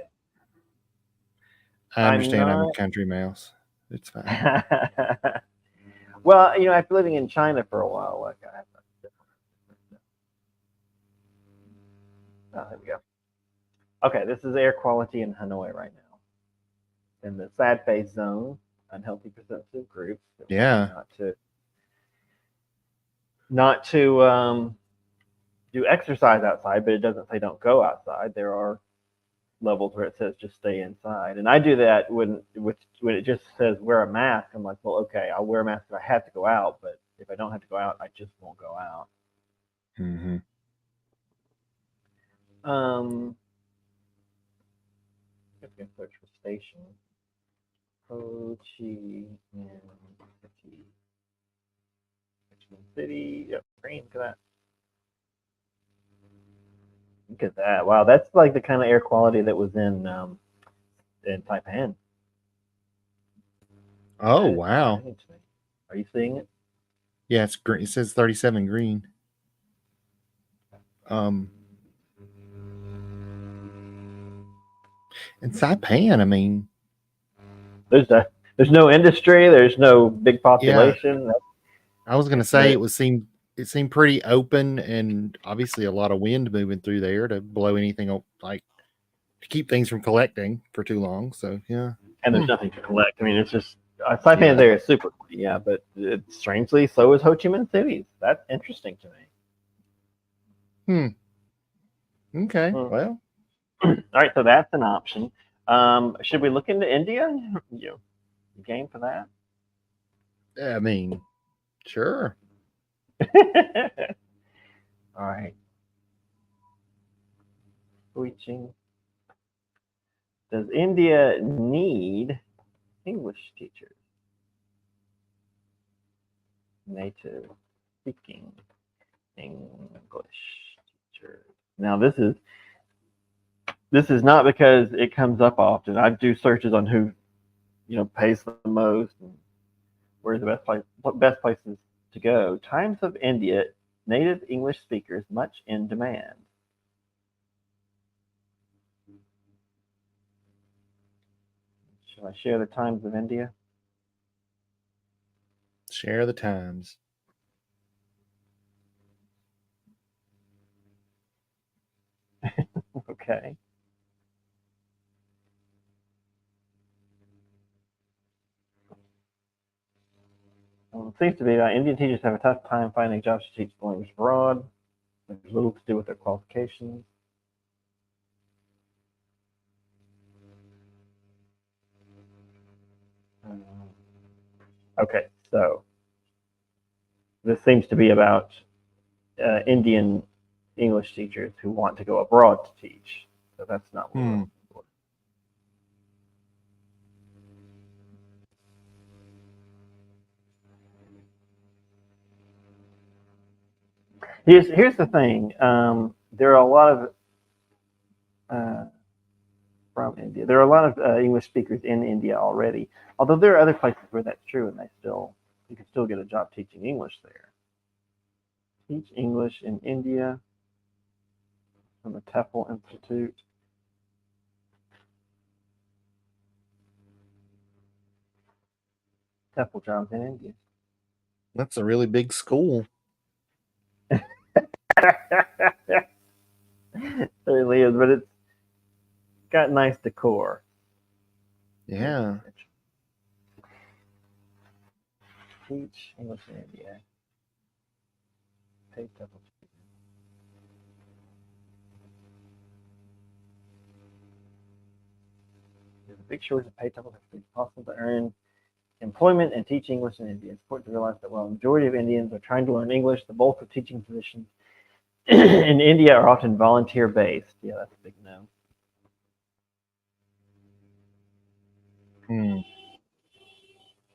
I I'm understand I'm a not. country mouse. It's fine. Well, after living in China for a while, like I have oh, there we go. Okay, this is air quality in Hanoi right now. In the sad phase zone, unhealthy perceptive groups that want you Yeah. not to do exercise outside, but it doesn't say don't go outside. There are levels where it says just stay inside, and I do that when it just says wear a mask. I'm like, well, okay, I'll wear a mask if I have to go out, but if I don't have to go out, I just won't go out. Mm-hmm. Let's go search for station. Ho Chi Minh City. Richmond City. Yep, green. Look at that. Look at that. Wow, that's like the kind of air quality that was in Taipan. Oh, That is wow. exciting to me. Are you seeing it? Yeah, it's green. It says 37 green. Um, and Saipan, I mean, There's no industry. There's no big yeah, population. I was gonna It's say very it seemed pretty open and obviously a lot of wind moving through there to blow anything like to keep things from collecting for too long. So yeah. and Hmm. there's nothing to collect. I mean, it's just Saipan's Yeah. area is super clean, yeah, but strangely, so is Ho Chi Minh City. That's interesting to me. Hmm. Okay. Hmm. Well, All right, so that's an option. Should we look into India? You game for that? I mean, sure. All right. Switching. Does India need English teachers? Native speaking English teachers. Now this is not because it comes up often. I do searches on who pays the most and where's the best places to go. Times of India, native English speakers much in demand. Shall I share the Times of India? Share the times. Okay. It seems to be that Indian teachers have a tough time finding jobs to teach the language abroad. There's little to do with their qualifications. Okay, so this seems to be about Indian English teachers who want to go abroad to teach. So that's not what we're looking for. Here's the thing. There are a lot of from India. There are a lot of English speakers in India already. Although there are other places where that's true, and you can still get a job teaching English there. Teach English in India from the TEFL Institute. TEFL jobs in India. That's a really big school. It really is, but it's got nice decor. Yeah. Teach English in India. Pay TEFL. There's a big shortage of paid TEFL. It's possible to earn employment and teach English in India. It's important to realize that while the majority of Indians are trying to learn English, the bulk of teaching positions in India are often volunteer based. Yeah, that's a big no.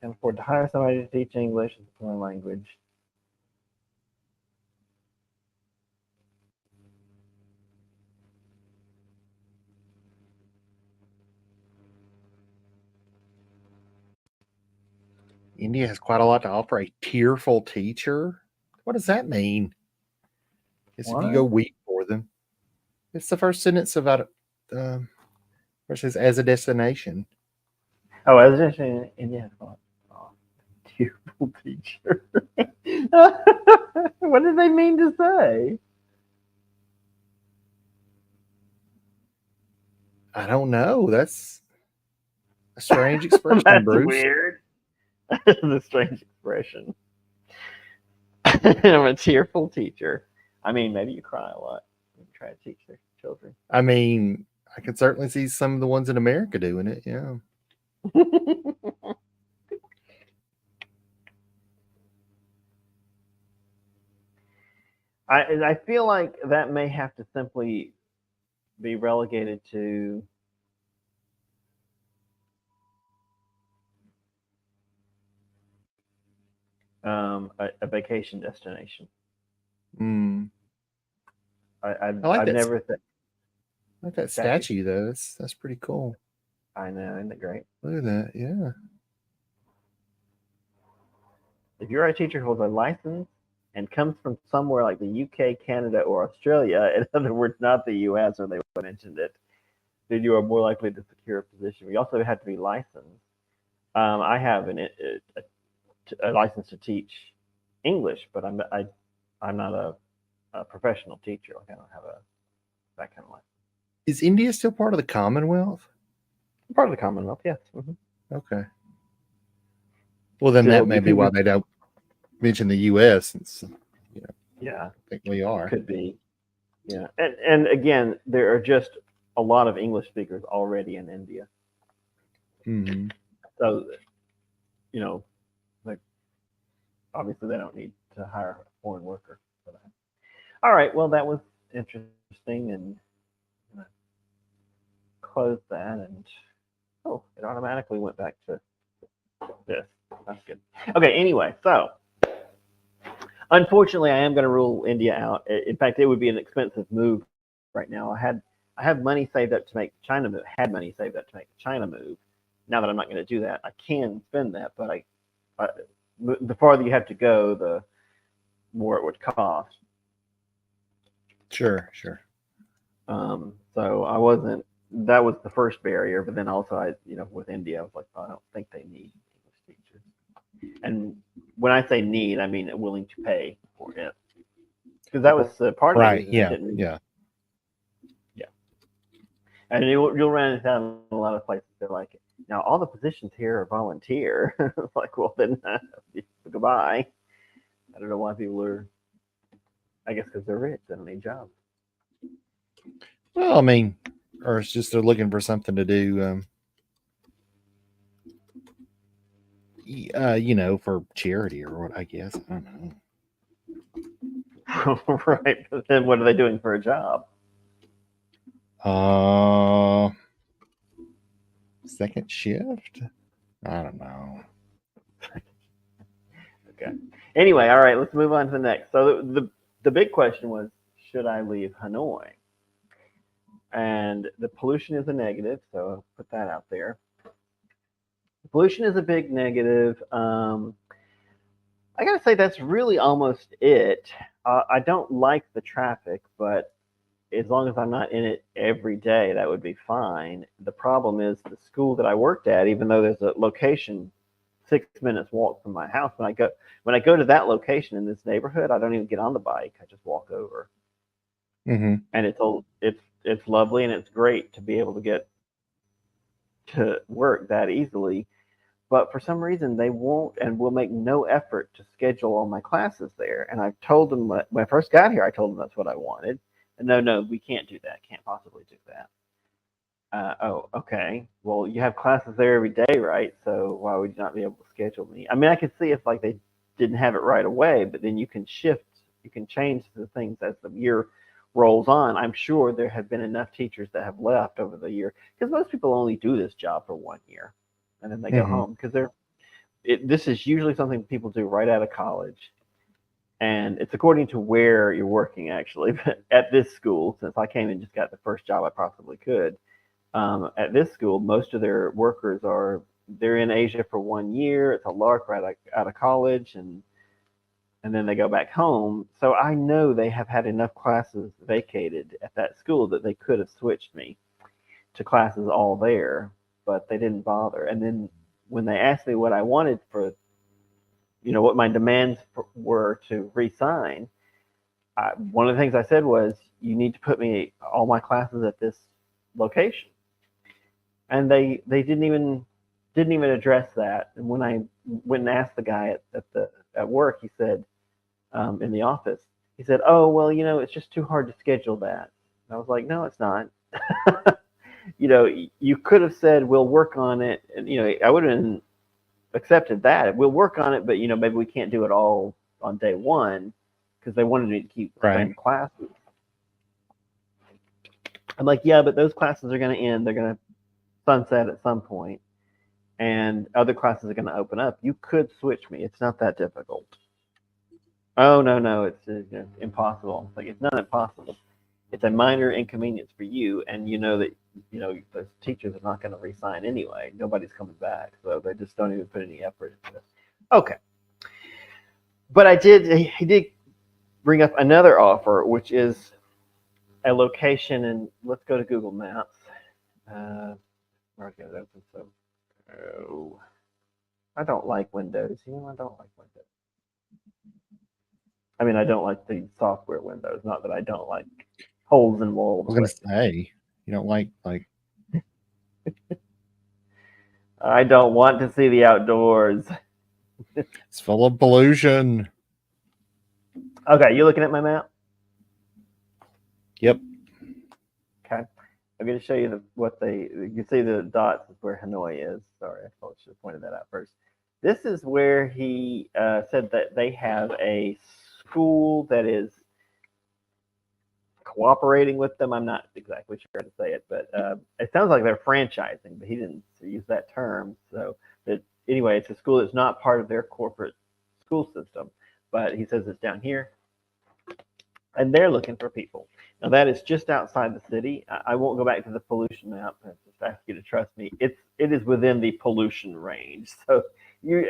Can't afford to hire somebody to teach English as a foreign language. India has quite a lot to offer. A tearful teacher? What does that mean? Guess if you go weep for them. It's the first sentence about where it says as a destination. Oh, as a destination, India has got tearful teacher. What did they mean to say? I don't know. That's a strange expression, That's Bruce. weird. That's a strange expression. I'm a tearful teacher. I mean, maybe you cry a lot when you try to teach their children. I mean, I can certainly see some of the ones in America doing it. Yeah. I feel like that may have to simply be relegated to a vacation destination. I've never I like that statue though. That's pretty cool. I know, isn't it great? Look at that, yeah. If you're a teacher who holds a license and comes from somewhere like the UK, Canada, or Australia, in other words, not the US, or they would have mentioned it, then you are more likely to secure a position. You also have to be licensed. I have a license to teach English, but I'm not a professional teacher. Like I don't have that kind of license. Is India still part of the Commonwealth? Part of the Commonwealth, yes. Mm-hmm. Okay. Well, then that may be why they don't mention the U.S. Since yeah, I think we are. Could be. Yeah, and again, there are just a lot of English speakers already in India. Mm-hmm. So, like obviously they don't need to hire a foreign worker for that. All right, well that was interesting, and close that, and it automatically went back to this. That's good. Okay, anyway, so unfortunately, I am going to rule India out. In fact, it would be an expensive move right now. I have money saved up to make China move. Had money saved up to make China move. Now that I'm not going to do that, I can spend that, but the farther you have to go, the more it would cost. Sure. So I wasn't. That was the first barrier, but then also with India, I was like, I don't think they need English teachers. And when I say need, I mean willing to pay for it, because that was part of it. Right? Yeah. And you'll run into that in a lot of places. They're like, now all the positions here are volunteer. It's like, well then, goodbye. I don't know why people are. I guess because they're rich, they don't need jobs. Well, I mean, or it's just they're looking for something to do. for charity or what? I guess I don't know. Right. But then what are they doing for a job? Second shift? I don't know. Okay. Anyway, all right, let's move on to the next. So the big question was, should I leave Hanoi? And the pollution is a negative, so I'll put that out there. Pollution is a big negative. I gotta say that's really almost it. I don't like the traffic, but as long as I'm not in it every day, that would be fine. The problem is the school that I worked at, even though there's a location 6 minutes walk from my house, when I go to that location in this neighborhood, I don't even get on the bike. I just walk over, Mm-hmm. and it's lovely and it's great to be able to get to work that easily. But for some reason, they won't and will make no effort to schedule all my classes there. And I've told them when I first got here, I told them that's what I wanted. And no, we can't do that. Can't possibly do that. Oh, okay. Well, you have classes there every day, right? So why would you not be able to schedule me? I mean, I could see if like they didn't have it right away, but then you can change the things as the year rolls on. I'm sure there have been enough teachers that have left over the year because most people only do this job for 1 year and then they go Mm-hmm. home because this is usually something people do right out of college. And it's according to where you're working, actually. But at this school, since I came and just got the first job I possibly could, at this school, most of their workers they're in Asia for 1 year. It's a lark right out of college, and then they go back home. So I know they have had enough classes vacated at that school that they could have switched me to classes all there, but they didn't bother. And then when they asked me what I wanted for, what my demands were to resign, one of the things I said was, you need to put me all my classes at this location. And they didn't even address that. And when I went and asked the guy at work, he said, in the office, he said, "Oh well, it's just too hard to schedule that." And I was like, "No, it's not." You could have said, "We'll work on it," and I would have accepted that. We'll work on it, but maybe we can't do it all on day one because they wanted me to keep the Right. same classes. I'm like, yeah, but those classes are going to end. They're going to sunset at some point, and other classes are going to open up. You could switch me. It's not that difficult. Oh no, it's impossible. Like it's not impossible. It's a minor inconvenience for you, and you know that those teachers are not going to resign anyway. Nobody's coming back, so they just don't even put any effort into it. Okay, but he did bring up another offer, which is a location, and let's go to Google Maps. Where's it open? So, oh, I don't like Windows. I don't like Windows. I mean, I don't like the software Windows. Not that I don't like holes in walls. I was gonna say you don't like I don't want to see the outdoors. it's full of pollution. Okay, you looking at my map? Yep. Okay, I'm going to show you you see the dots is where Hanoi is. Sorry, I probably should have pointed that out first. This is where he said that they have a school that is cooperating with them. I'm not exactly sure how to say it, but it sounds like they're franchising, but he didn't use that term. So anyway, it's a school that's not part of their corporate school system, but he says it's down here, and they're looking for people. Now that is just outside the city. I won't go back to the pollution map. I just ask you to trust me. It is within the pollution range, so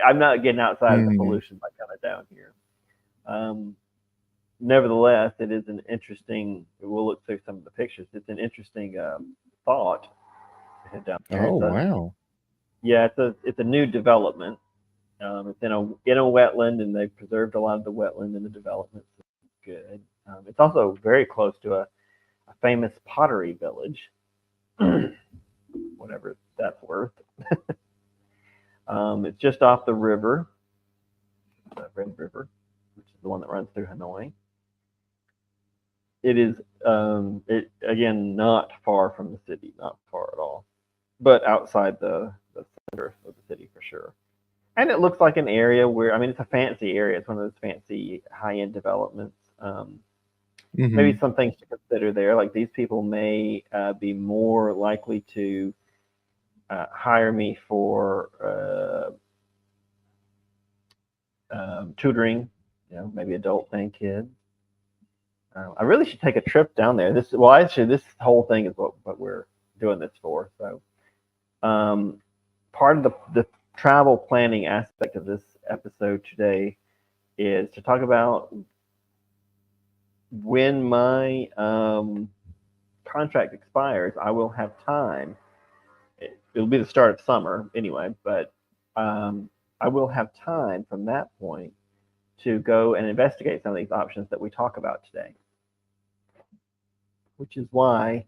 I'm not getting outside of the pollution by kind of down here. Nevertheless, it is an interesting. We'll look through some of the pictures. It's an interesting thought to head down here. Oh wow! Yeah, it's a new development. It's in a wetland, and they've preserved a lot of the wetland in the development. So it's good. It's also very close to a famous pottery village, whatever that's worth. It's just off the river, the Red River, which is the one that runs through Hanoi. It is, again, not far from the city, not far at all, but outside the center of the city for sure. And it looks like an area where, I mean, it's a fancy area. It's one of those fancy high-end developments. Maybe some things to consider there. Like these people may be more likely to hire me for tutoring, maybe adults and kids. I really should take a trip down there. This whole thing is what we're doing this for. So, part of the travel planning aspect of this episode today is to talk about when my contract expires. I will have time. It'll be the start of summer anyway, but I will have time from that point to go and investigate some of these options that we talk about today. Which is why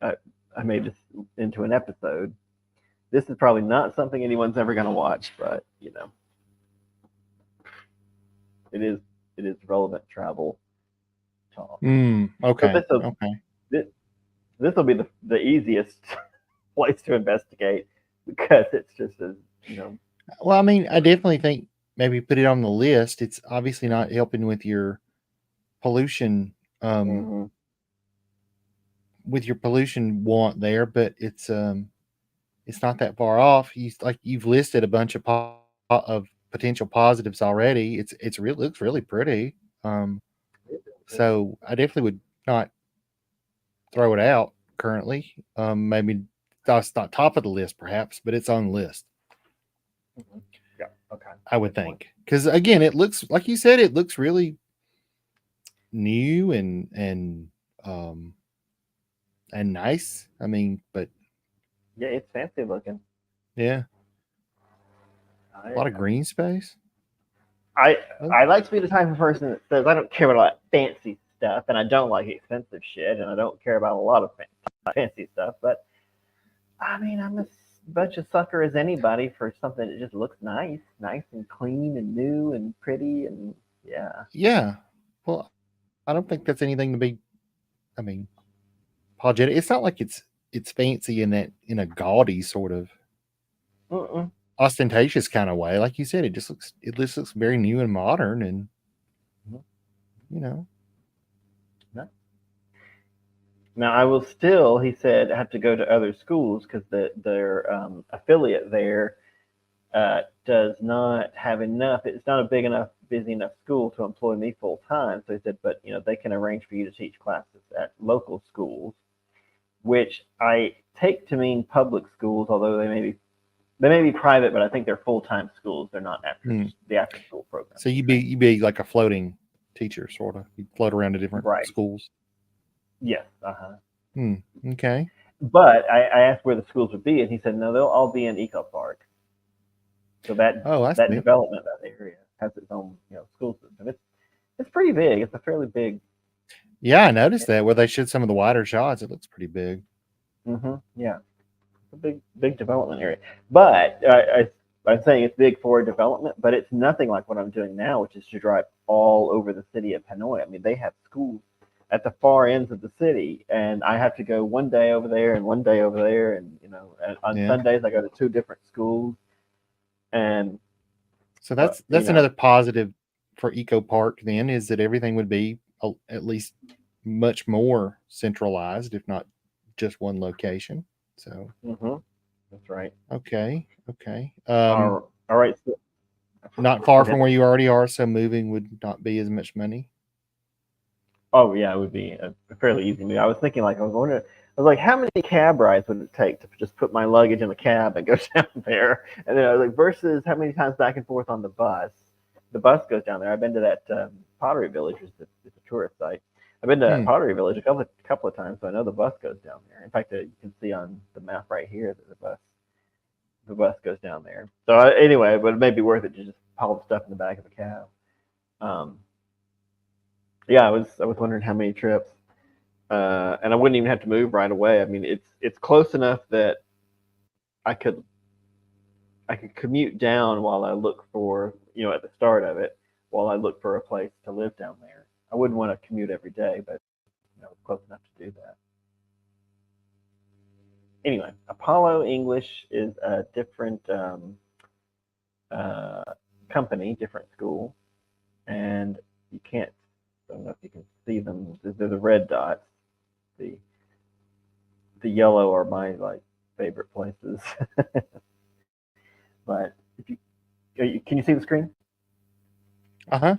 I made this into an episode. This is probably not something anyone's ever going to watch, but it is relevant travel talk. Okay. So this will be the easiest place to investigate because it's just as Well, I mean, I definitely think maybe put it on the list. It's obviously not helping with your pollution. With your pollution want there, but it's not that far off. You've listed a bunch of potential positives already. It looks really pretty. So I definitely would not throw it out currently. Maybe that's not top of the list, perhaps, but it's on the list. Yeah. Okay. I would think because again, it looks like you said. It looks really new and nice. I mean, but yeah, it's fancy looking. Yeah, a lot of green space. I like to be the type of person that says I don't care about a lot of fancy stuff, and I don't like expensive shit, and I don't care about a lot of fancy stuff. But I mean, I'm as much a sucker as anybody for something that just looks nice and clean and new and pretty, and yeah. Yeah. Well, I don't think that's anything to be. I mean, apologetic. It's not like it's fancy in a gaudy sort of ostentatious kind of way. Like you said, it just looks very new and modern, and Now I will still, he said, have to go to other schools because their affiliate there does not have enough. It's not a big enough, busy enough school to employ me full time. So he said, but they can arrange for you to teach classes at local schools, which I take to mean public schools, although they may be private, but I think they're full-time schools. They're not the after-school program. So you'd be like a floating teacher, sort of. You'd float around to different schools. Yes. Okay. But I asked where the schools would be, and he said, no, they'll all be in Eco Park. So that development, that area has its own school system. It's pretty big. It's a fairly big. Yeah, I noticed that where they showed some of the wider shots. It looks pretty big. Yeah. A big development area, but I'm saying it's big for development, but it's nothing like what I'm doing now, which is to drive all over the city of Hanoi. I mean, they have schools at the far ends of the city, and I have to go one day over there and one day over there, and on Sundays I go to two different schools, and so that's another positive for Eco Park. Then is that everything would be at least much more centralized, if not just one location. So that's right. Okay. All right. So, not far from where you already are, so moving would not be as much money. Oh yeah, it would be a fairly easy move. I was thinking I was like, how many cab rides would it take to just put my luggage in the cab and go down there? And then I was like, versus how many times back and forth on the bus. The bus goes down there. I've been to that Pottery Village. It's a tourist site. I've been to Pottery Village a couple of times, so I know the bus goes down there. In fact, you can see on the map right here that the bus goes down there. So anyway, but it may be worth it to just haul the stuff in the back of the cab. Yeah, I was wondering how many trips, and I wouldn't even have to move right away. I mean, it's close enough that I could commute down while I look for at the start of it while I look for a place to live down there. I wouldn't want to commute every day, but it's close enough to do that. Anyway, Apollo English is a different company, different school, and you can't. I don't know if you can see them. They're the red dots. The the yellow are my like favorite places. But if can you see the screen? Uh-huh.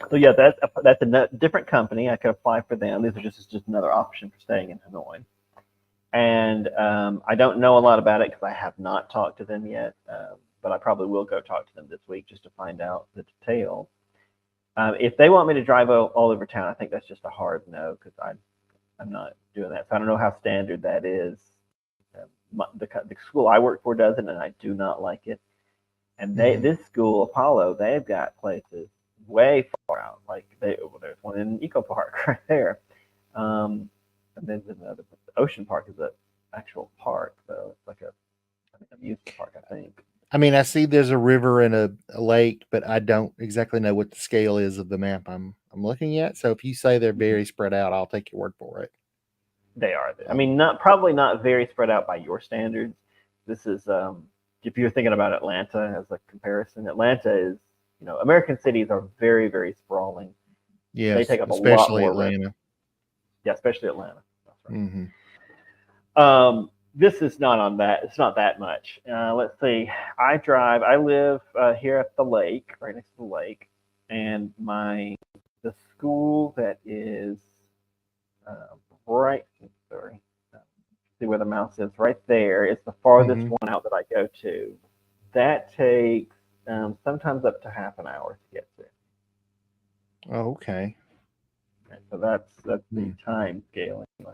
So yeah, that's a different company. I could apply for them. These are just another option for staying in Hanoi. And I don't know a lot about it because I have not talked to them yet. But I probably will go talk to them this week just to find out the details. If they want me to drive all over town, I think that's just a hard no because I'm not doing that. So I don't know how standard that is. The school I work for doesn't, and I do not like it. And this school, Apollo, they've got places way far out. Like there's one in Eco Park right there. And then the Ocean Park is an actual park, so it's like I think amusement park, I think. I mean, I see there's a river and a lake, but I don't exactly know what the scale is of the map I'm looking at. So if you say they're very spread out, I'll take your word for it. They are. I mean, probably not very spread out by your standards. This is if you're thinking about Atlanta as a comparison, Atlanta is, American cities are very, very sprawling. Yes, they take up especially a lot more Atlanta. Risk. Yeah, especially Atlanta. That's right. Mm-hmm. This is not on that. It's not that much. Let's see. I live here at the lake, right next to the lake, and the school that is right. Sorry. See where the mouse is right there. It's the farthest one out that I go to. That takes sometimes up to half an hour to get to. Oh, okay. So that's the time scale anyway.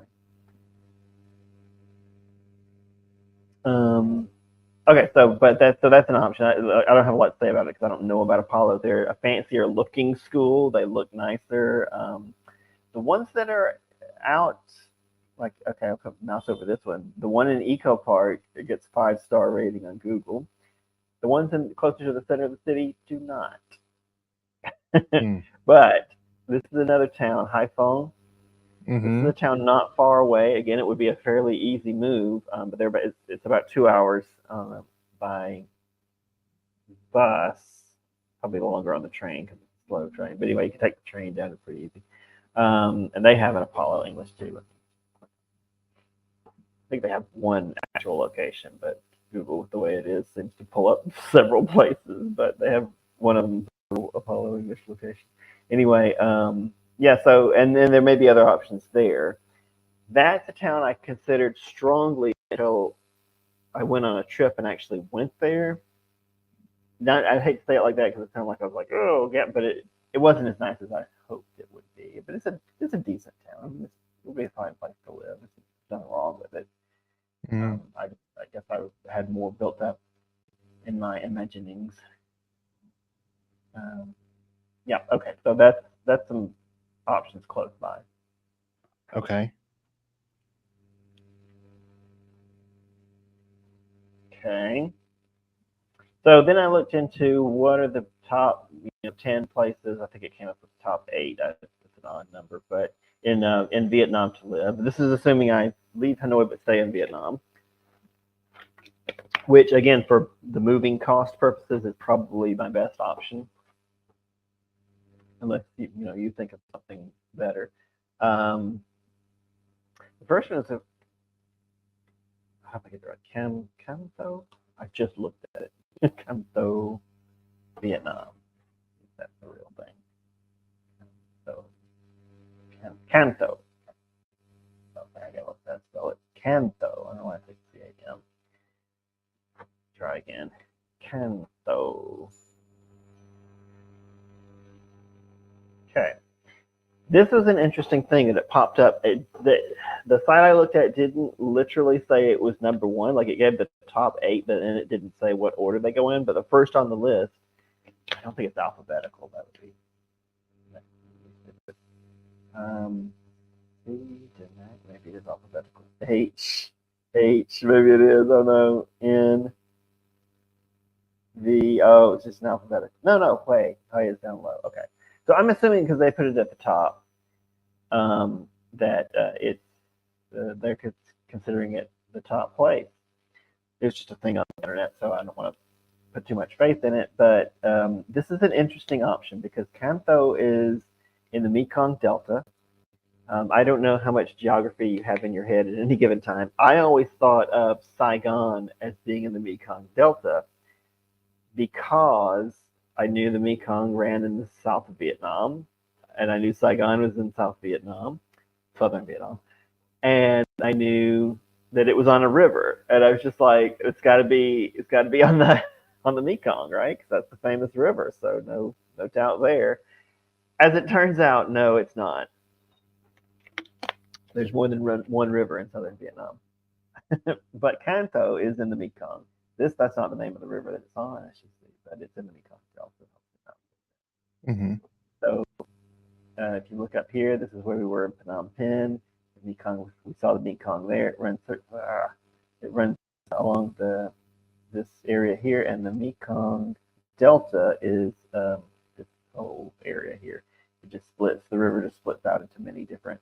Okay, so that's an option. I don't have a lot to say about it because I don't know about Apollo. They're a fancier looking school. They look nicer. The ones that are out, like, okay, I'll put mouse over this one. The one in Eco Park, it gets 5-star rating on Google. The ones closer to the center of the city do not. But this is another town, Haiphong. This is a town not far away. Again, it would be a fairly easy move, but it's about 2 hours by bus. Probably longer on the train because it's a slow train. But anyway, you can take the train down. It's pretty easy. And they have an Apollo English too. I think they have one actual location, but Google, the way it is, seems to pull up several places. But they have one of them Apollo English location. Anyway, yeah. So, and then there may be other options there. That's a town I considered strongly until I went on a trip and actually went there. Not, I hate to say it like that because it sounded like I was like, oh yeah, but it wasn't as nice as I hoped it would be. But it's a decent town. I mean, it would be a fine place to live. There's nothing wrong with it. I guess I had more built up in my imaginings. Yeah. Okay. So that's some options close by. Okay. Okay. So then I looked into what are the top 10 places. I think it came up with the top 8. It's an odd number, but in Vietnam to live. This is assuming I leave Hanoi but stay in Vietnam, which again for the moving cost purposes is probably my best option, unless you think of something better. The first one is how do I get it right? Cam Tho. I just looked at it. Cam Tho, Vietnam. That's the real thing. So Cam Tho. Okay, I gotta let that spell it. Cam Tho. I don't know why I think C-A-M. Try again. Cam Tho. Okay. This is an interesting thing that it popped up. The site I looked at didn't literally say it was number 1. Like it gave the top 8, but then it didn't say what order they go in. But the first on the list, I don't think it's alphabetical. That would be. Maybe it is alphabetical. H. Maybe it is. Oh no. N. V. Oh, it's just an alphabetical. No. Wait. It's down low. Okay. So I'm assuming because they put it at the top, that they're considering it the top place. was just a thing on the internet, so I don't want to put too much faith in it. But this is an interesting option because Kanto is in the Mekong Delta. I don't know how much geography you have in your head at any given time. I always thought of Saigon as being in the Mekong Delta because I knew the Mekong ran in the south of Vietnam, and I knew Saigon was in South Vietnam, southern Vietnam, and I knew that it was on a river, and I was just like, it's got to be on the Mekong, right? Because that's the famous river, so no doubt there. As it turns out, no, it's not. There's more than one river in southern Vietnam. But Kanto is in the Mekong. That's not the name of the river that it's on, I should say, but it's in the Mekong Delta. Mm-hmm. So if you look up here, this is where we were in Phnom Penh. The Mekong, we saw the Mekong there. It runs along this area here, and the Mekong Delta is this whole area here. It just splits. The river just splits out into many different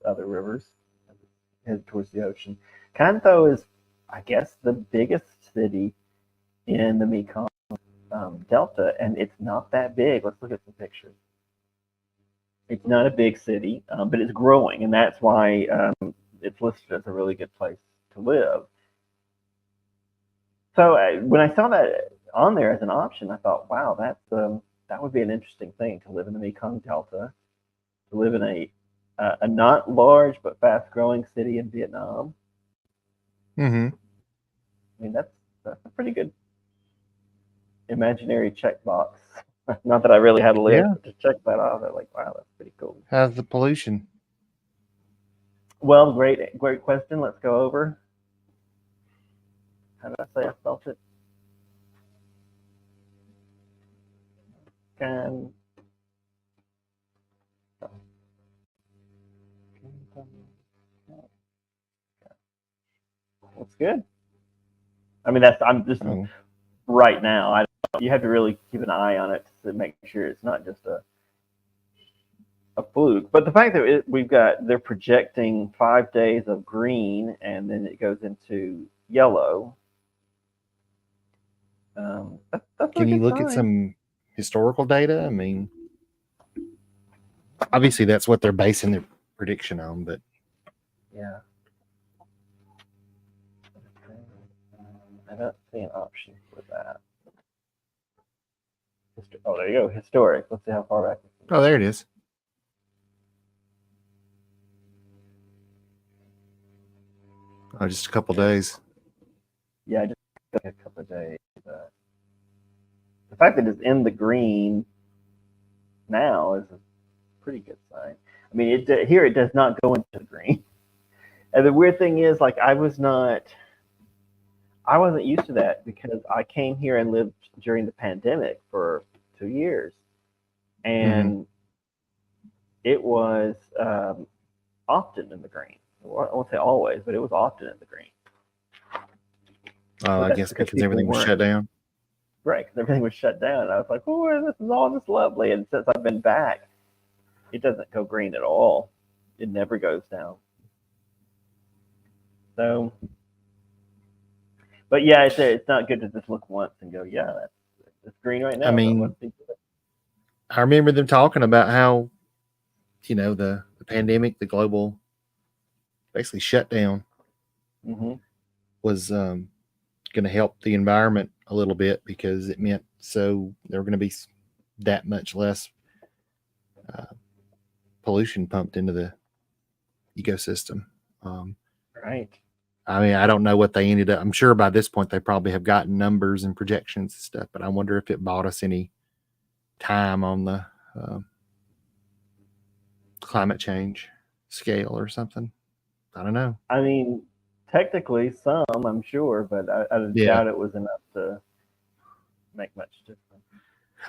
other rivers as it heads towards the ocean. Kanto is, I guess, the biggest city in the Mekong Delta, and it's not that big. Let's look at some pictures. It's not a big city, but it's growing, and that's why it's listed as a really good place to live. So when I saw that on there as an option, I thought, wow, that would be an interesting thing to live in the Mekong Delta, to live in a not large but fast-growing city in Vietnam. Mm-hmm. I mean, that's a pretty good imaginary checkbox. Not that I really had a list, but to check that off, I'm like, wow, that's pretty cool. How's the pollution? Well, great question. Let's go over. How did I say I spelled it? That's good. I mean, I'm just right now. You have to really keep an eye on it to make sure it's not just a fluke. But the fact that they're projecting 5 days of green and then it goes into yellow. That's Can you look sign. at some historical data? I mean, obviously that's what they're basing their prediction on, but yeah. I don't see an option for that. Oh, there you go. Historic. Let's see how far back. Oh, there it is. Oh, just a couple days. Yeah, just a couple of days. The fact that it's in the green now is a pretty good sign. I mean, here it does not go into the green. And the weird thing is, like, I wasn't used to that because I came here and lived during the pandemic for 2 years, and it was often in the green. Well, I won't say always, but it was often in the green. Oh, I guess because everything was shut down. Right, because everything was shut down. And I was like, oh, this is all just lovely. And since I've been back, it doesn't go green at all. It never goes down. So, but yeah, it's not good to just look once and go, yeah, it's green right now. I mean, I remember them talking about how, the pandemic, the global basically shutdown was going to help the environment a little bit because it meant so there were going to be that much less pollution pumped into the ecosystem. Right. I mean, I don't know what they ended up. I'm sure by this point they probably have gotten numbers and projections and stuff, but I wonder if it bought us any time on the climate change scale or something. I don't know. I mean, technically some, I'm sure, but I doubt it was enough to make much difference.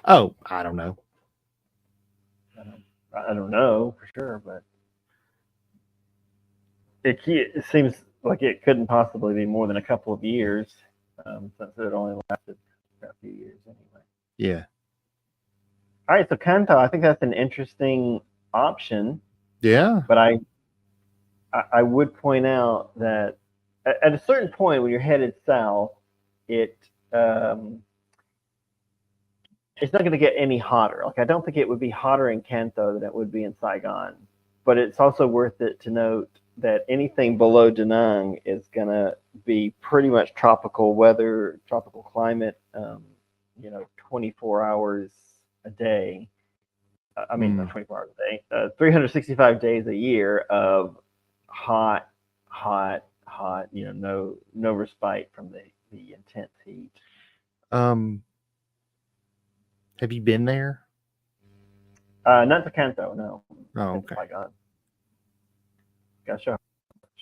Oh, I don't know. I don't know for sure, but it seems like it couldn't possibly be more than a couple of years, since it only lasted for a few years anyway. Yeah. All right, so Kanto, I think that's an interesting option. Yeah. But I would point out that at a certain point when you're headed south, it it's not going to get any hotter. Like, I don't think it would be hotter in Kanto than it would be in Saigon. But it's also worth it to note that anything below Da Nang is going to be pretty much tropical weather, tropical climate, 24 hours a day. I mean, not 24 hours a day, 365 days a year of hot, no respite from the intense heat. Have you been there? Not to Kanto, no. Oh, okay. My God. Gotta show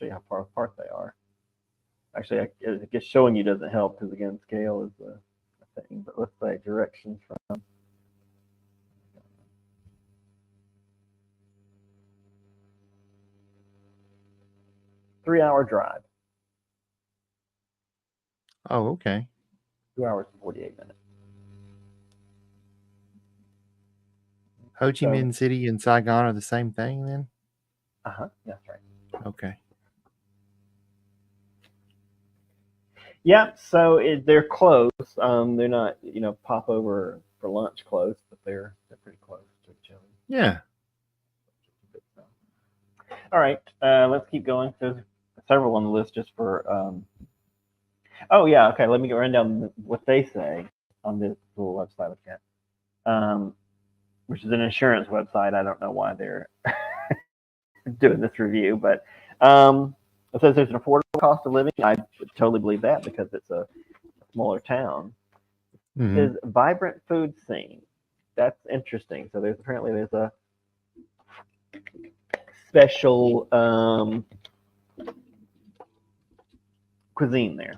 you how far apart they are. Actually, I guess showing you doesn't help because, again, scale is a thing. But let's say directions from. 3-hour drive. Oh, okay. 2 hours and 48 minutes. Ho Chi Minh City and Saigon are the same thing then? That's right. Okay. Yeah, so they're close. They're not, pop over for lunch close, but they're pretty close to each other. Yeah. All right, let's keep going. There's several on the list just for. Oh yeah, okay. Let me run down what they say on this little website I've got, which is an insurance website. I don't know why they're doing this review, but it says there's an affordable cost of living. I totally believe that because it's a smaller town. Mm-hmm. It says vibrant food scene. That's interesting. So there's a special cuisine there.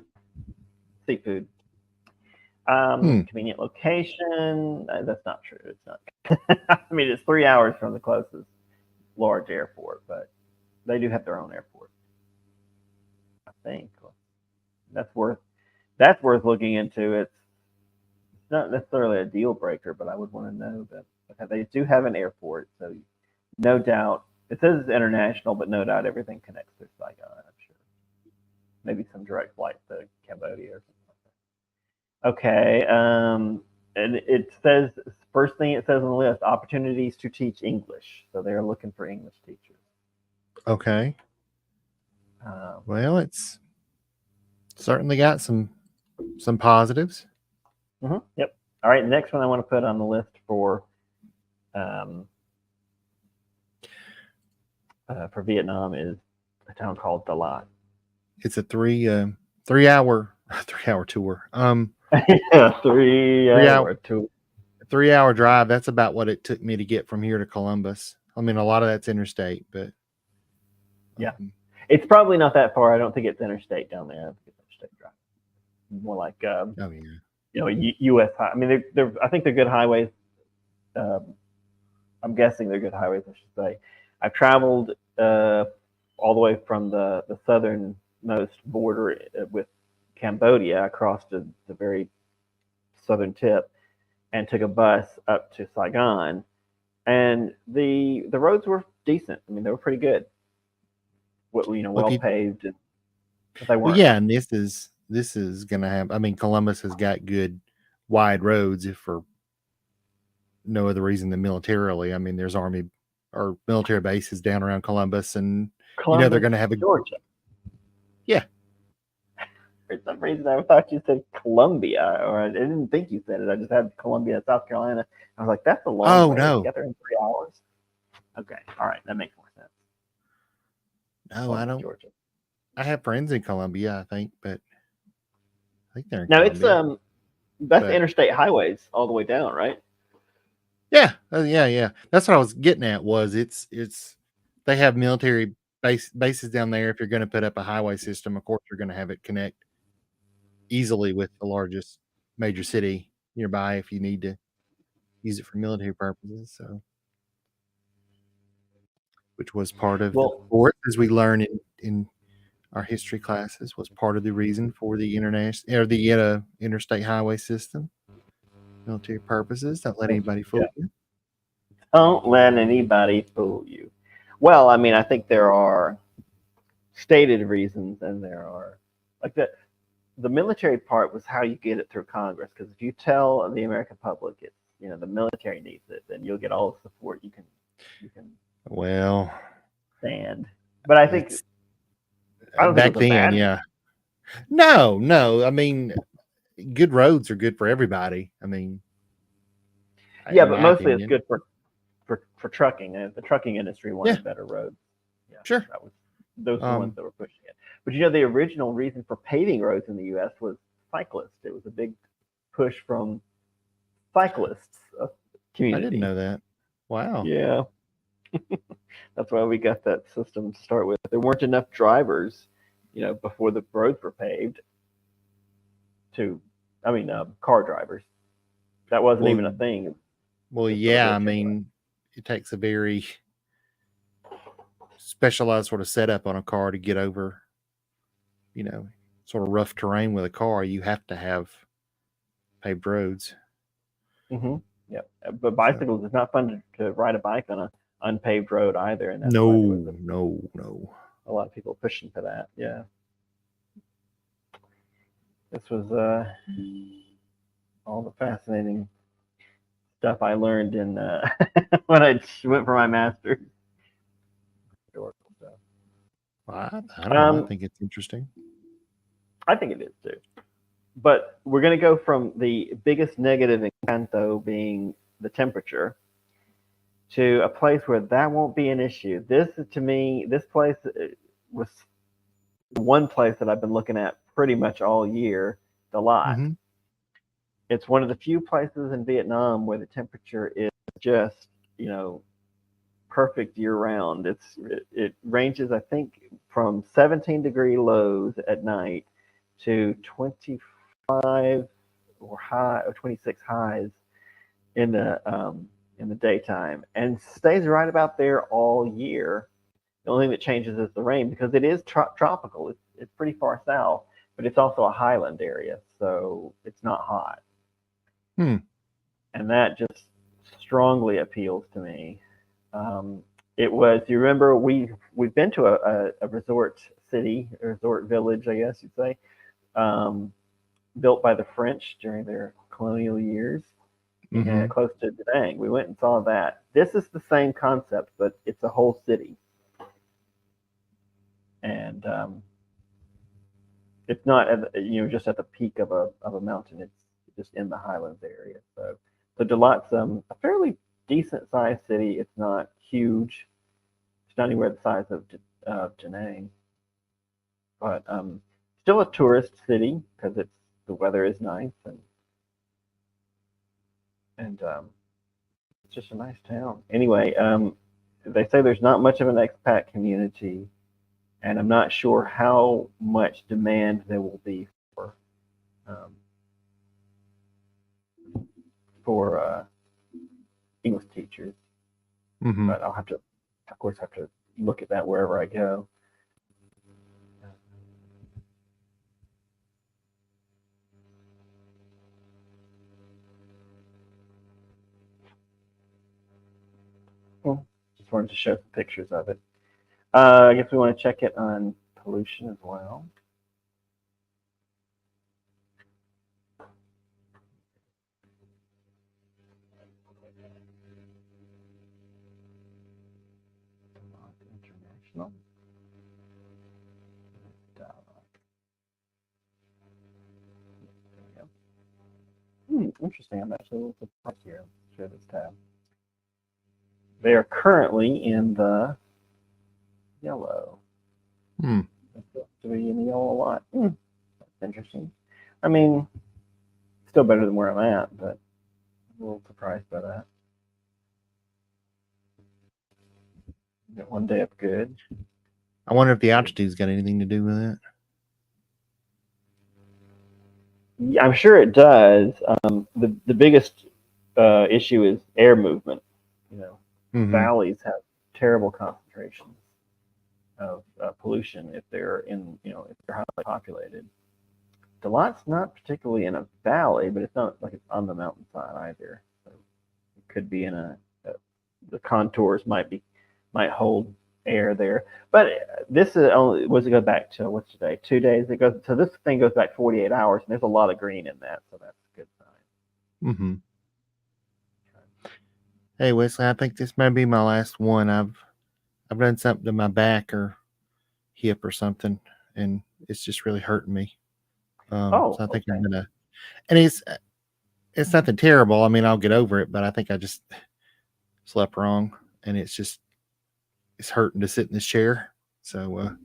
Seafood. Convenient location. That's not true. It's not. I mean, it's 3 hours from the closest large airport, but they do have their own airport. I think that's worth looking into. It's not necessarily a deal breaker, but I would want to know that they do have an airport. So no doubt, it says it's international, but no doubt everything connects through Saigon. I'm sure. Maybe some direct flight to Cambodia or something. Okay, and it says, first thing it says on the list, opportunities to teach English. So they're looking for English teachers. Okay. Well, it's certainly got some positives. Yep. All right, the next one I want to put on the list for Vietnam is a town called Dalat. It's a 3 hour tour. Yeah, 3 hour tour. 3 hour drive. That's about what it took me to get from here to Columbus. I mean, a lot of that's interstate, but yeah, it's probably not that far. I don't think it's interstate down there. I think it's interstate drive. More like U.S. I mean, I think they're good highways. I'm guessing they're good highways, I should say. I've traveled all the way from the southernmost border with Cambodia across to the very southern tip, and took a bus up to Saigon, and the roads were decent. I mean, they were pretty good. Well paved, but they weren't. Well, yeah, and this is gonna have. I mean, Columbus has got good wide roads, if for no other reason than militarily. I mean, there's army or military bases down around Columbus, and they're going to have a Georgia. Yeah. For some reason, I thought you said Columbia, or I didn't think you said it. I just had Columbia, South Carolina. I was like, that's a long way together in 3 hours. Okay, all right, that makes more sense. No, I don't. Georgia. I have friends in Columbia, I think, but I think they're in Columbia. It's that's interstate highways all the way down, right? Yeah, yeah. That's what I was getting at. Was it's they have military bases down there. If you're going to put up a highway system, of course you're going to have it connect easily with the largest major city nearby if you need to use it for military purposes. So, which was part of the sport, as we learn in our history classes, was part of the reason for the interstate highway system. Military purposes. Don't let anybody fool you. Don't let anybody fool you. Well, I mean, I think there are stated reasons than there are. Like the military part was how you get it through Congress. Because if you tell the American public it's the military needs it, then you'll get all the support you can well stand. But I think I don't think back it was a then, bad. yeah. No. I mean, good roads are good for everybody. I mean, Yeah, in but my mostly it's opinion. good for trucking, and the trucking industry wanted better roads. Yeah, Sure. Those are the ones that were pushing it. But the original reason for paving roads in the U.S. was cyclists. It was a big push from cyclists community. I didn't know that. Wow. Yeah. That's why we got that system to start with. There weren't enough drivers, before the roads were paved. Car drivers. That wasn't even a thing. Well, yeah, I mean, it takes a very specialized sort of setup on a car to get over, sort of rough terrain with a car. You have to have paved roads. Mm-hmm. Yeah, but bicycles, it's not fun to ride a bike on an unpaved road either. And that's no. A lot of people pushing for that. Yeah. This was all the fascinating stuff I learned in when I went for my master's. I don't know. I think it's interesting. I think it is too. But we're going to go from the biggest negative in Canto being the temperature to a place where that won't be an issue. This place was one place that I've been looking at pretty much all year, the lot. Mm-hmm. It's one of the few places in Vietnam where the temperature is just, perfect year round. It ranges, I think, from 17-degree lows at night to 25 or 26 highs in the daytime, and stays right about there all year. The only thing that changes is the rain, because it is tropical. It's pretty far south, but it's also a highland area, so it's not hot. And that just strongly appeals to me. It was, you remember, we've been to a resort city, a resort village, I guess you'd say, built by the French during their colonial years, close to Da Nang. We went and saw that. This is the same concept, but it's a whole city. And it's not just at the peak of a mountain. It's just in the highlands area. So Dalat's a fairly decent sized city. It's not huge. It's not anywhere the size of Da Nang, but still a tourist city because the weather is nice, and it's just a nice town. Anyway, they say there's not much of an expat community, and I'm not sure how much demand there will be for English teachers. But I'll have to, of course, look at that wherever I go. Well, just wanted to show some pictures of it. I guess we want to check it on pollution as well. International. Interesting. I'm actually a little surprised here. Let's share this tab. They are currently in the yellow. To be in the yellow a lot. That's interesting. I mean, still better than where I'm at, but I'm a little surprised by that. Got one day up good. I wonder if the altitude's got anything to do with it. Yeah, I'm sure it does. The biggest issue is air movement. Valleys have terrible concentrations of pollution if they're if they're highly populated. Dalat's not particularly in a valley, but it's not like it's on the mountainside either. So it could be in the contours might hold air there. But this is only, was it go back to what's today? 2 days. It goes, so this thing goes back 48 hours, and there's a lot of green in that, so that's a good sign. Mm-hmm. Hey Wesley, I think this may be my last one. I've done something to my back or hip or something, and it's just really hurting me. So I think I'm Okay. gonna, and it's nothing terrible. I mean, I'll get over it, but I think I just slept wrong, and it's hurting to sit in this chair. So,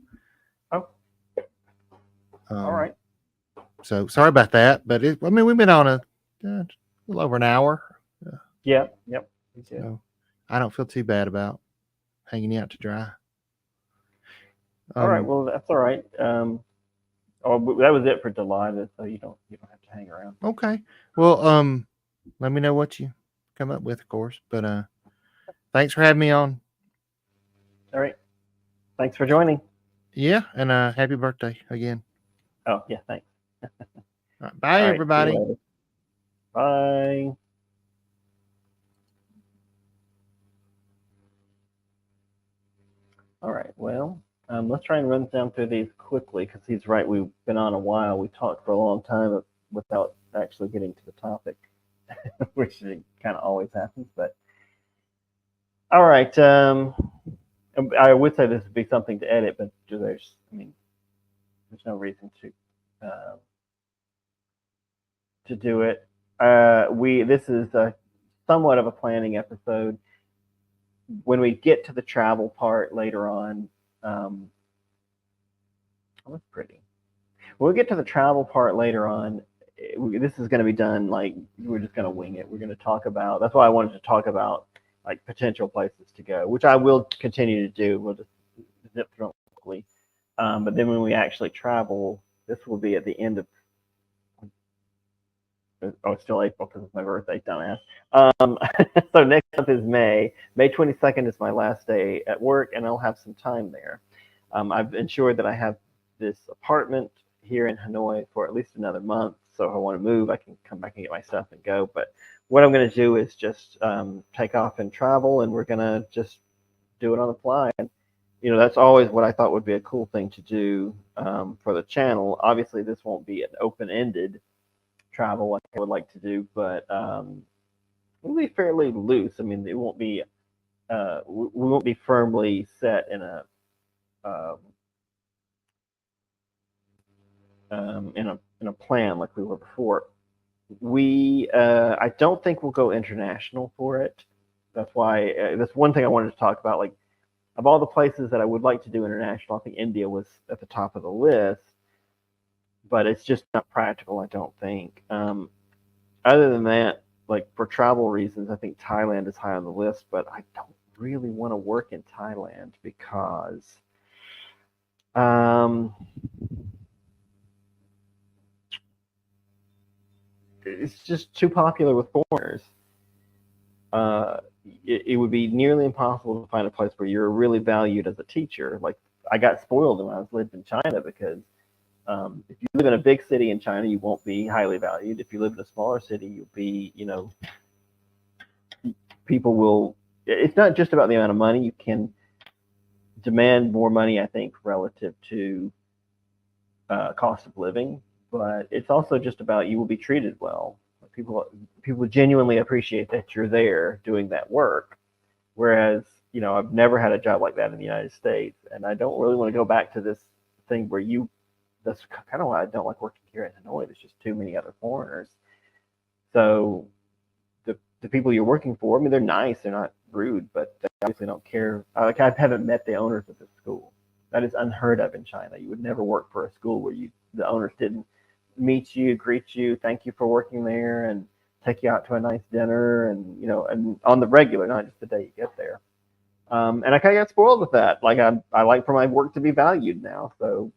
Oh, all right. so sorry about that. But I mean, we've been on a little over an hour. Yeah. Yep. Me too. So I don't feel too bad about hanging out to dry. All right. Well, that's all right. That was it for July, so you don't have to hang around. Okay. Well, let me know what you come up with, of course. But thanks for having me on. All right. Thanks for joining. Yeah, and happy birthday again. Oh, yeah. Thanks. All right, bye, All right. See you everybody. later. Bye. All right. Well, let's try and run down through these quickly because he's right. We've been on a while. We talked for a long time without actually getting to the topic, which kind of always happens. But all right. I would say this would be something to edit, but there's no reason to do it. This is somewhat of a planning episode. When we get to the travel part later on, that's pretty. When we get to the travel part later on, this is going to be done like we're just going to wing it. We're going to talk about. That's why I wanted to talk about like potential places to go, which I will continue to do. We'll just zip through them quickly. But then when we actually travel, this will be at the end of. Oh, it's still April because it's my birthday, dumbass. So next month is May. May 22nd is my last day at work, and I'll have some time there. I've ensured that I have this apartment here in Hanoi for at least another month. So if I want to move, I can come back and get my stuff and go. But what I'm going to do is just take off and travel, and we're going to just do it on the fly. And that's always what I thought would be a cool thing to do for the channel. Obviously, this won't be an open-ended travel like I would like to do, but it'll be fairly loose. I mean, it won't be we won't be firmly set in a in a plan like we were before. I don't think we'll go international for it. That's why that's one thing I wanted to talk about. Like, of all the places that I would like to do international, I think India was at the top of the list, but it's just not practical, I don't think. Other than that, like for travel reasons, I think Thailand is high on the list, but I don't really want to work in Thailand because it's just too popular with foreigners. It would be nearly impossible to find a place where you're really valued as a teacher. Like, I got spoiled when I was lived in China because if you live in a big city in China, you won't be highly valued. If you live in a smaller city, you'll be, people will. It's not just about the amount of money. You can demand more money, I think, relative to cost of living, but it's also just about you will be treated well. People genuinely appreciate that you're there doing that work. Whereas, I've never had a job like that in the United States, and I don't really want to go back to this thing where that's kind of why I don't like working here in Hanoi. There's just too many other foreigners. So the people you're working for, I mean, they're nice, they're not rude, but they obviously don't care. Like, I haven't met the owners of this school. That is unheard of in China. You would never work for a school where the owners didn't meet you, greet you, thank you for working there, and take you out to a nice dinner, and and on the regular, not just the day you get there. And I kind of got spoiled with that. Like, I like for my work to be valued now, so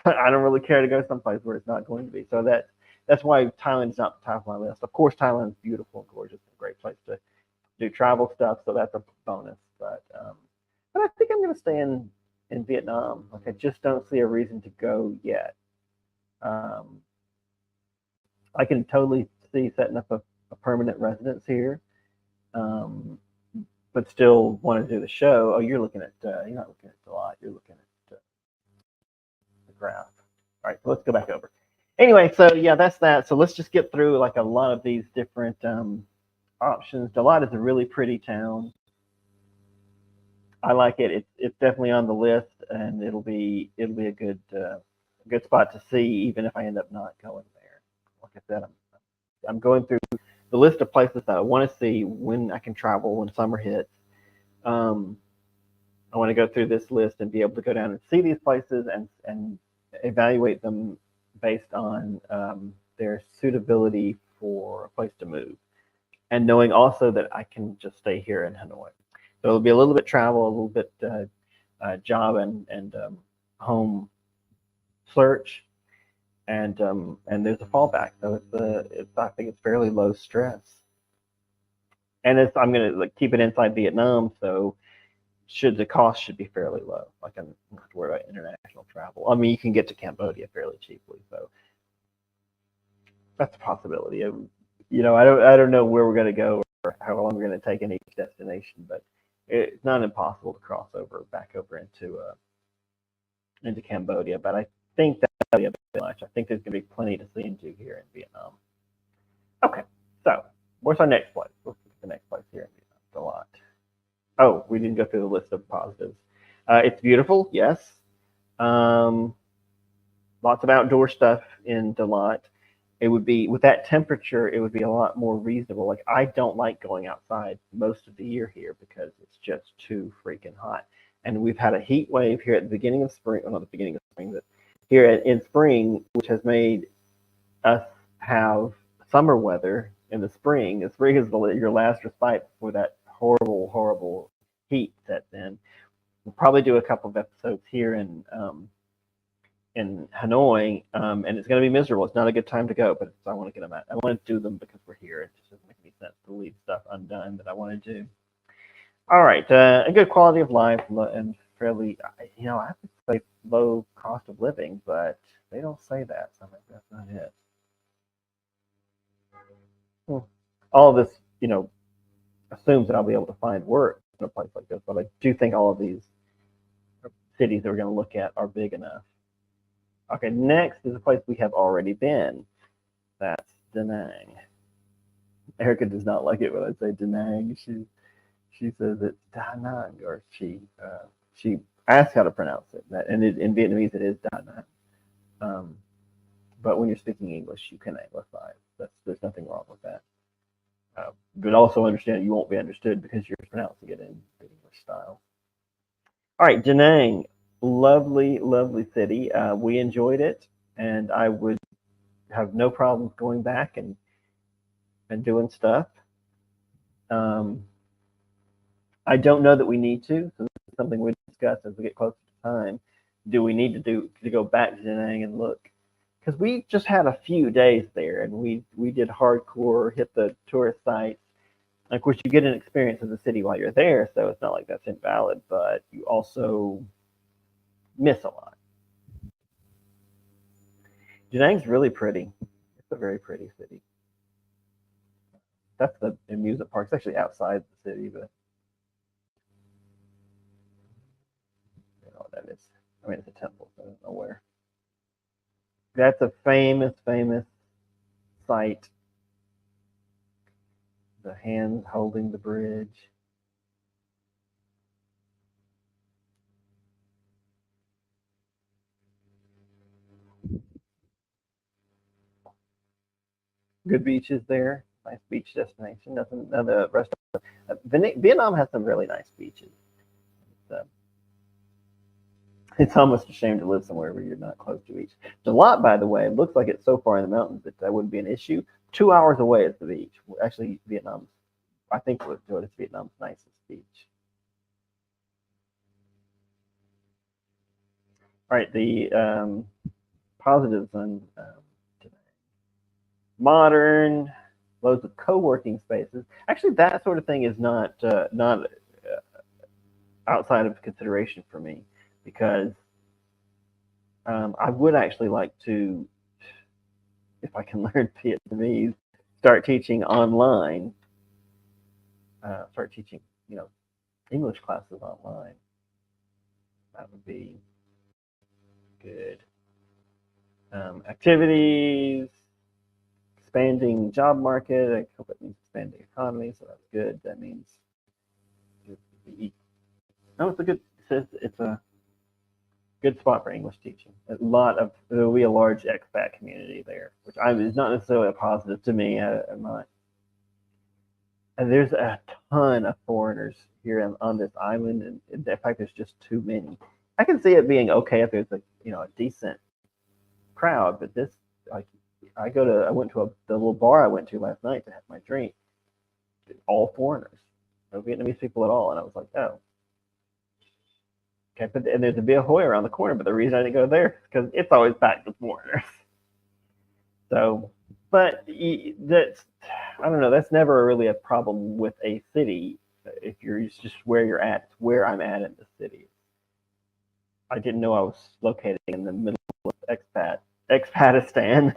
I don't really care to go someplace where it's not going to be. So that's why Thailand's not the top of my list. Of course, Thailand's beautiful and gorgeous, and a great place to do travel stuff, so that's a bonus. But I think I'm going to stay in Vietnam. Like, I just don't see a reason to go yet. I can totally see setting up a permanent residence here, but but still want to do the show. Oh, you're looking at you're not looking at Dalat. You're looking at the graph. All right, so let's go back over. Anyway, so yeah, that's that. So let's just get through like a lot of these different options. Dalat is a really pretty town. I like it. It's definitely on the list, and it'll be a good spot to see, even if I end up not going there. Like I said, I'm going through the list of places that I want to see when I can travel when summer hits. I want to go through this list and be able to go down and see these places and evaluate them based on their suitability for a place to move, and knowing also that I can just stay here in Hanoi. So it'll be a little bit travel, a little bit job and home search, and there's a fallback. So I think it's fairly low stress, and I'm gonna like keep it inside Vietnam, so the cost should be fairly low. Like I'm not have to worry about international travel. I mean, you can get to Cambodia fairly cheaply, so that's a possibility. I don't know where we're gonna go or how long we're gonna take in each destination, but it's not impossible to cross over back over into Cambodia. But I think that'll be a bit much. I think there's gonna be plenty to see and do here in Vietnam. Okay, so where's our next place? Let's look at the next place here in Vietnam. It's a lot. Oh, we didn't go through the list of positives. It's beautiful, yes. Lots of outdoor stuff in Dalat. It would be, with that temperature, it would be a lot more reasonable. Like, I don't like going outside most of the year here because it's just too freaking hot. And we've had a heat wave here at the beginning of spring, well, not the beginning of spring, but here in spring, which has made us have summer weather in the spring. The spring is your last respite before that horrible, horrible heat sets in. We'll probably do a couple of episodes here in Hanoi, and it's going to be miserable. It's not a good time to go, but I want to get them out. I want to do them because we're here. It just doesn't make any sense to leave stuff undone that I want to do. All right, a good quality of life and fairly, I have to say low cost of living, but they don't say that, so maybe that's not it. All of this, assumes that I'll be able to find work in a place like this, but I do think all of these cities that we're going to look at are big enough. Okay, next is a place we have already been. That's Da Nang. Erica does not like it when I say Da Nang. She says it's Da Nang, or she asks how to pronounce it. And in Vietnamese it is Da Nang. But when you're speaking English, you can anglicize. There's nothing wrong with that. But also understand you won't be understood because you're pronouncing it in the English style. All right, Da Nang, lovely, lovely city. We enjoyed it, and I would have no problems going back and doing stuff. I don't know that we need to, so this is something we discuss as we get closer to time. Do we need to go back to Da Nang and look? Because we just had a few days there, and we did hardcore, hit the tourist sites. And of course, you get an experience of the city while you're there, so it's not like that's invalid, but you also miss a lot. Da Nang's really pretty. It's a very pretty city. That's the amusement park. It's actually outside the city, but I don't know what that is. I mean, it's a temple, so I don't know where. That's a famous, famous site. The hands holding the bridge. Good beaches there. Nice beach destination. Nothing. None of the rest of Vietnam has some really nice beaches. It's almost a shame to live somewhere where you're not close to beach. Dalat, by the way, looks like it's so far in the mountains that wouldn't be an issue. 2 hours away is the beach. Actually, I think it's Vietnam's nicest beach. All right, the positives on modern, loads of co-working spaces. Actually, that sort of thing is not outside of consideration for me, because I would actually like to, if I can learn Vietnamese, start teaching online. Start teaching, English classes online. That would be good. Activities, expanding job market. I hope it means expanding economy, so that's good. That means no, it's a good. It's a good spot for English teaching. There will be a large expat community there, which is not necessarily a positive to me. I'm not. And there's a ton of foreigners here on this island, and in fact, there's just too many. I can see it being okay if there's a decent crowd, but this like I went to the little bar I went to last night to have my drink. All foreigners, no Vietnamese people at all, and I was like, oh. Okay, and there's a Via Hoy around the corner, but the reason I didn't go there is because it's always packed with foreigners. So, but that's, I don't know, that's never really a problem with a city if you're just where you're at. It's where I'm at in the city. I didn't know I was located in the middle of Expatistan.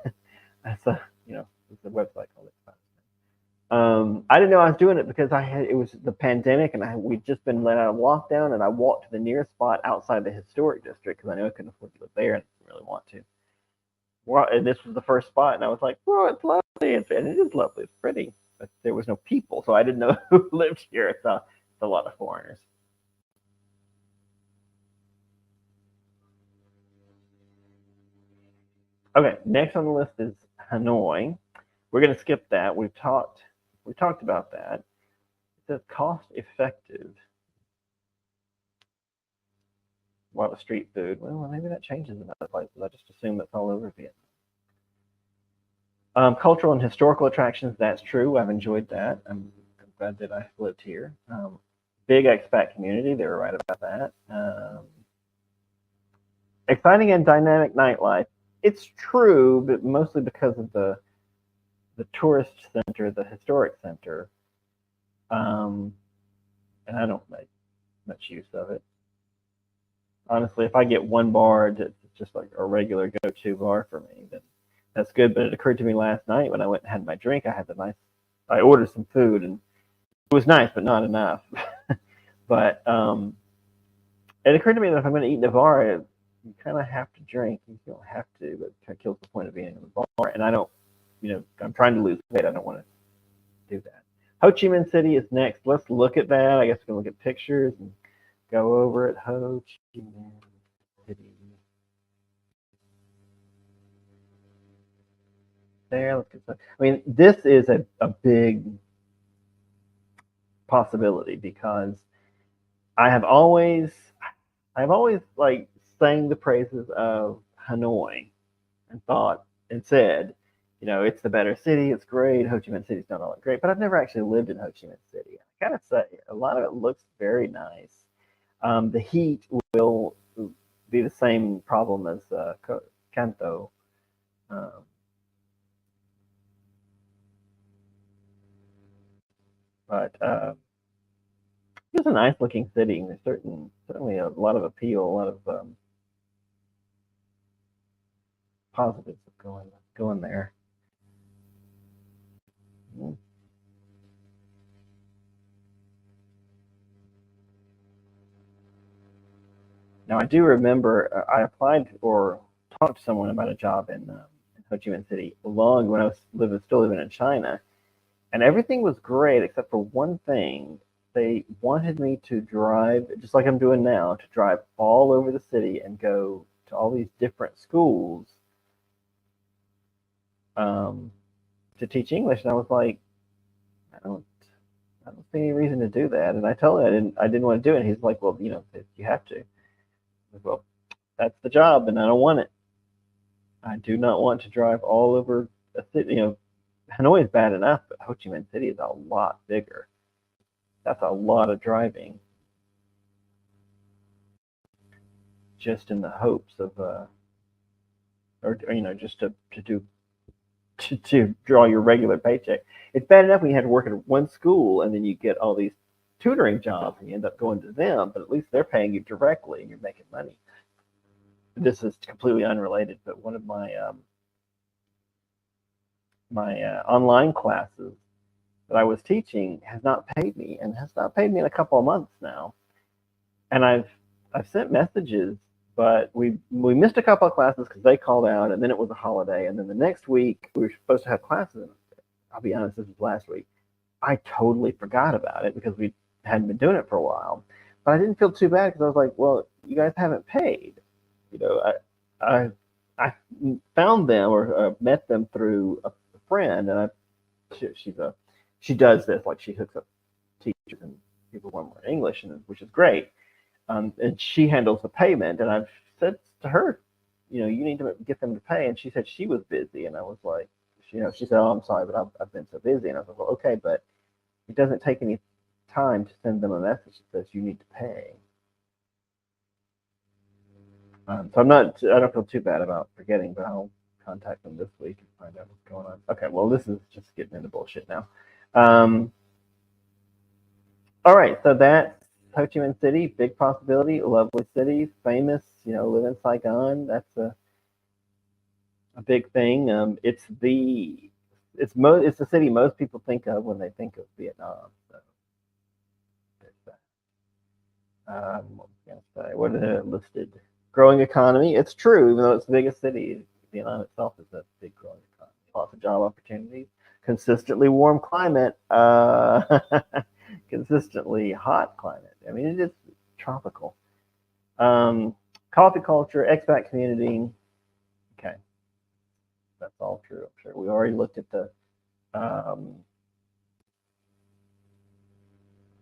That's it's a website called Expatistan. I didn't know I was doing it because it was the pandemic and we'd just been let out of lockdown, and I walked to the nearest spot outside the historic district because I knew I couldn't afford to live there and I didn't really want to. Well, and this was the first spot, and I was like, "Whoa, it's lovely!" And it is lovely. It's pretty, but there was no people, so I didn't know who lived here. It's a lot of foreigners. Okay, next on the list is Hanoi. We're going to skip that. We talked about that. It says cost effective. A lot of street food. Well, maybe that changes in other places. I just assume that's all over Vietnam. Cultural and historical attractions. That's true. I've enjoyed that. I'm glad that I lived here. Big expat community. They were right about that. Exciting and dynamic nightlife. It's true, but mostly because of the tourist center, the historic center, and I don't make much use of it. Honestly, if I get one bar that's just like a regular go-to bar for me, then that's good. But it occurred to me last night when I went and had my drink, I ordered some food and it was nice, but not enough. But it occurred to me that if I'm going to eat in a bar, you kind of have to drink. You don't have to, but it kind of kills the point of being in the bar. And I don't, I'm trying to lose weight. I don't want to do that. Ho Chi Minh City is next. Let's look at that. I guess we can look at pictures and go over it. Ho Chi Minh City. There, let's get some. I mean, this is a big possibility because I've always like sang the praises of Hanoi and said, it's the better city, it's great. Ho Chi Minh City's not all that great, but I've never actually lived in Ho Chi Minh City. I gotta say, a lot of it looks very nice. The heat will be the same problem as Canto. But it's a nice looking city. There's certainly a lot of appeal, a lot of positives of going there. Now I do remember I applied or talked to someone about a job in Ho Chi Minh City long when I was still living in China, and everything was great except for one thing. They wanted me to drive, just like I'm doing now, to drive all over the city and go to all these different schools to teach English. And I was like, I don't see any reason to do that. And I told him I didn't want to do it. And he's like, well, you have to. Well, that's the job, and I don't want it. I do not want to drive all over a city. Hanoi is bad enough, but Ho Chi Minh City is a lot bigger. That's a lot of driving, just in the hopes of, or just to do to draw your regular paycheck. It's bad enough when you have to work at one school and then you get all these tutoring jobs and you end up going to them, but at least they're paying you directly and you're making money. This is completely unrelated, but one of my online classes that I was teaching has not paid me, and has not paid me in a couple of months now. And I've sent messages, but we missed a couple of classes because they called out, and then it was a holiday, and then the next week we were supposed to have classes. I'll be honest, this was last week. I totally forgot about it because we hadn't been doing it for a while. But I didn't feel too bad because I was like, well, you guys haven't paid. You know, I found them or met them through a friend, and she does this, like she hooks up teachers and people who want more English, and which is great. And she handles the payment, and I've said to her, you know, you need to get them to pay, and she said she was busy, and I was like, she said, oh, I'm sorry, but I've been so busy, and I was like, well, okay, but it doesn't take any time to send them a message that says you need to pay. So I don't feel too bad about forgetting, but I'll contact them this week and find out what's going on. Okay, well, this is just getting into bullshit now. All right, so that's Ho Chi Minh City, big possibility, lovely city, famous, you know, live in Saigon. That's a big thing. It's the city most people think of when they think of Vietnam. So there's that. What was I going to say? What is it listed? Growing economy. It's true, even though it's the biggest city. Vietnam itself is a big growing economy. Lots of job opportunities. Consistently warm climate. Consistently hot climate. I mean, it is tropical. Coffee culture, expat community. Okay, that's all true. I'm sure we already looked at the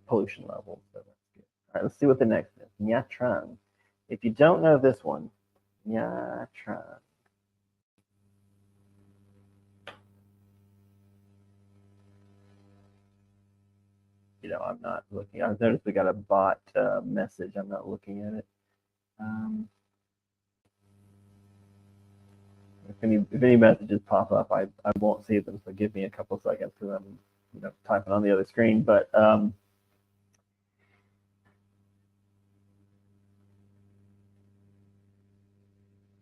pollution levels. So that's good. All right, let's see what the next is. Nha Trang. If you don't know this one, Nha Trang. You know, I'm not looking. I've noticed we got a bot message. I'm not looking at it. If any messages pop up, I won't see them. So give me a couple seconds because I'm typing on the other screen. But